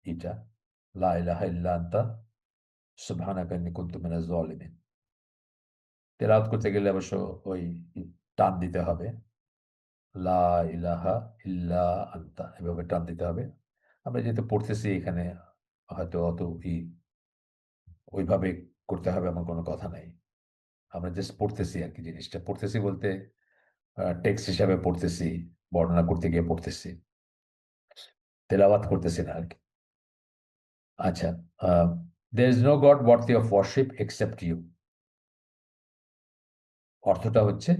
এইটা, লা ইলাহা ইল্লা আনতা সুবহানাকা ইন্নী কুনতু মিনাজ জালিমিন। তেলাওয়াত করতে গেলে অবশ্য ওই টান দিতে হবে, লা ইলাহা ইল্লা আনতা, এভাবে টান দিতে হবে। আমরা যেহেতু পড়তেছি এখানে, হয়তো অত ওইভাবে করতে হবে এমন কোনো কথা নাই। আমরা জাস্ট পড়তেছি আর কি, জিনিসটা পড়তেছি বলতে টেক্সট হিসাবে পড়তেছি, বর্ণনা করতে গিয়ে পড়তেছি, তেলাওয়াত করতেছি না আর কি। আচ্ছা, there is no God worthy of worship except you, অর্থটা হচ্ছে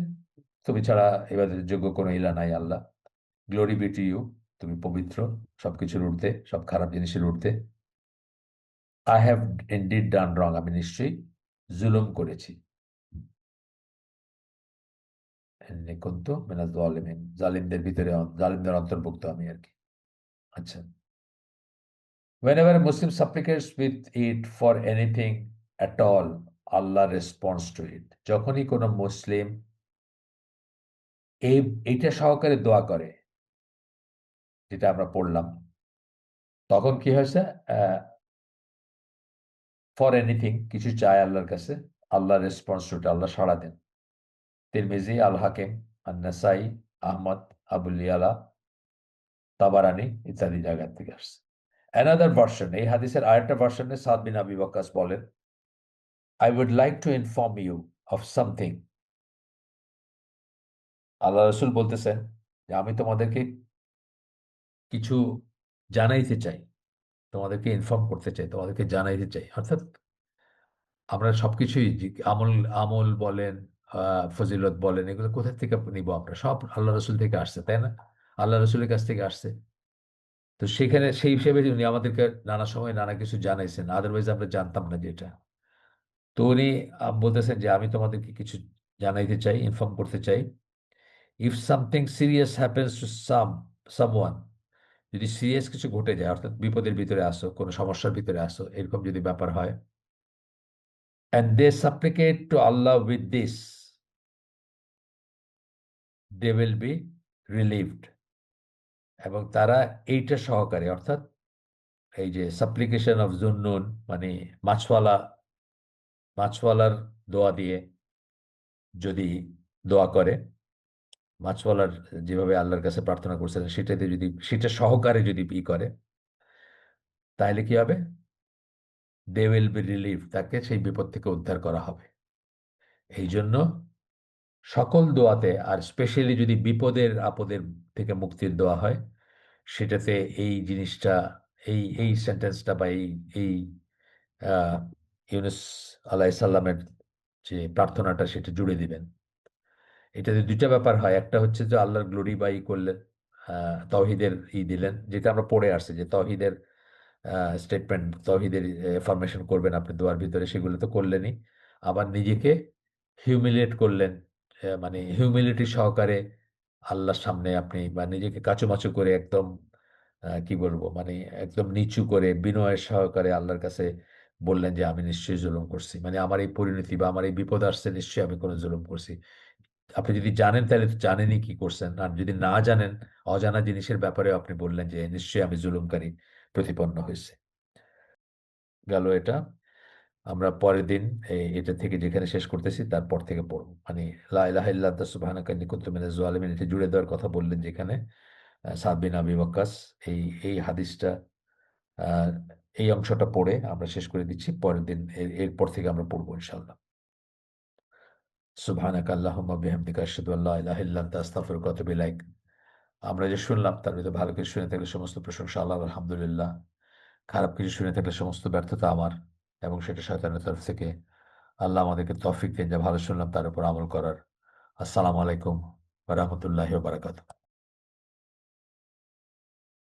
তুমি ছাড়া ইবাদতের যোগ্য কোনো ইলা নাই আল্লাহ। গ্লোরি বি টু ইউ, তুমি পবিত্র সবকিছুর ঊর্ধ্বে, সব খারাপ জিনিসের ঊর্ধ্বে। I have indeed done wrong, আমি নিশ্চয়ই জুলুম করেছি। ইন্নী কুনতু মিনাজ জালিমিন, জালিমদের ভিতরে, জালিমদের অন্তর্ভুক্ত আমি আর কি। আচ্ছা, whenever a Muslim supplicates with it for anything at all, Allah responds to it. যখনই কোনো মুসলিম এই এইটা সহকারে দোয়া করে, যেটা আমরা পড়লাম, তখন কি হয়েছে? ফর এনিথিং, কিছু চায় আল্লাহর কাছে, আল্লাহ রেসপন্স টু, আল্লাহ সাড়া দেন। তিরমিজি, আল হাকিম, আন-নাসাই, আহমদ, আবুল ইয়ালা, তাবারানি ইত্যাদি জায়গা থেকে আসছে। অ্যানাদার ভার্সন, এই হাদিসের আরেকটা ভার্সনে সাদ বিন আবি ওয়াক্কাস বলেন, I would like to inform you of something. আল্লাহ রসুল বলতেছেন যে আমি তোমাদেরকে কিছু জানাইতে চাই, তোমাদেরকে ইনফর্ম করতে চাই, তোমাদেরকে জানাইতে চাই। অর্থাৎ আমরা সবকিছুই আমল, আমল বলেন, ফজিলত বলেন, এগুলো কোথা থেকে নিব? আমরা সব আল্লাহ রসুল থেকে আসছে, তাই না? আল্লাহ রসুলের কাছ থেকে আসছে। তো সেখানে সেই হিসেবে উনি আমাদেরকে নানা সময় নানা কিছু জানাইছেন, আদারওয়াইজ আমরা জানতাম না যেটা। তো উনি বলতেছেন যে আমি তোমাদেরকে কিছু জানাইতে চাই, ইনফর্ম করতে চাই। If something serious happens to someone, যদি সিরিয়াস কিছু ঘটে যায়, অর্থাৎ বিপদের ভিতরে আসো, কোনো সমস্যার ভিতরে আসো, এরকম যদি ব্যাপার হয়, and they supplicate to Allah with this, they will be relieved, এবং তারা এইটা সহকারে, অর্থাৎ এই যে সাপ্লিকেশন অফ জুন্নুন, মানে মাছওয়ালা, মাছওয়ালার দোয়া দিয়ে যদি দোয়া করে, মাছওয়ালার যেভাবে আল্লাহর কাছে প্রার্থনা করছিলেন সেটাতে যদি, সেটা সহকারে যদি করে, তাহলে কি হবে? দে উইল বি রিলিভ, তাকে সেই বিপদ থেকে উদ্ধার করা হবে। এই জন্য সকল দোয়াতে, আর স্পেশালি যদি বিপদের আপদের থেকে মুক্তির দোয়া হয়, সেটাতে এই জিনিসটা, এই সেন্টেন্সটা বা এই আহ, ইউনুস আলাইসাল্লামের যে প্রার্থনাটা সেটা জুড়ে দিবেন। এটাতে দুইটা ব্যাপার হয়, একটা হচ্ছে যে আল্লাহর গ্লোরি বা করলেন, তৌহিদের দিলেন, যেটা আমরা পড়ে আসছি যে তৌহিদের স্টেটমেন্ট, তৌহিদের ফরমেশন করবেন আপনি দোয়ার ভিতরে, সেগুলো তো করলেনই। আবার নিজেকে হিউমিলিয়েট করলেন, মানে হিউমিলিটি সহকারে আল্লাহর সামনে আপনি, বা নিজেকে কাচুমাচু করে একদম কি বলবো, মানে একদম নিচু করে বিনয়ের সহকারে আল্লাহর কাছে বললেন যে, "আমি নিশ্চয়ই জুলুম করছি।" মানে আমার এই পরিণতি বা আমার এই বিপদ আসছে নিশ্চয়ই আমি কোনো জুলুম করছি। আপনি যদি জানেন তাহলে তো জানেনই কি করছেন। আর যদি না জানেন, অজানা জিনিসের ব্যাপারেও আপনি বললেন যে, "নিশ্চয়ই আমি জুলুমকারী প্রতিপন্ন হইছি।" গেল এটা। আমরা পরের দিন এটা থেকে যেখানে শেষ করতেছি তারপর থেকে পড়ব। মানে লা ইলাহা ইল্লা আনতা সুবহানাকা ইন্নী কুনতু মিনাজ জালিমিন এটা জুড়ে দেওয়ার কথা বললেন যেখানে সাদ বিন আবি ওয়াক্কাস এই হাদিসটা আ এই অংশটা পড়ে আমরা শেষ করে দিচ্ছি। পরের দিন এরপর থেকে আমরা পড়ব ইনশাআল্লাহ। সুবহানাকা আল্লাহুম্মা বিহামদিকা আশহাদু আল্লা ইলাহা ইল্লা আনতা আস্তাগফিরুকা ওয়া আতুবু ইলাইক। আমরা যে শুনলাম তার ভিতরে ভালো কিছু শুনে থাকলে সমস্ত প্রশংসা আল্লাহর আলহামদুলিল্লাহ। খারাপ কিছু শুনে থাকলে সমস্ত ব্যর্থতা আমার এবং সেটা শয়তানের তরফ থেকে। আল্লাহ আমাদেরকে তৌফিক দেন যা ভালো শুনলাম তার উপর আমল করার। আসসালামু আলাইকুম ওয়া রাহমাতুল্লাহি ওয়া বারাকাতুহু।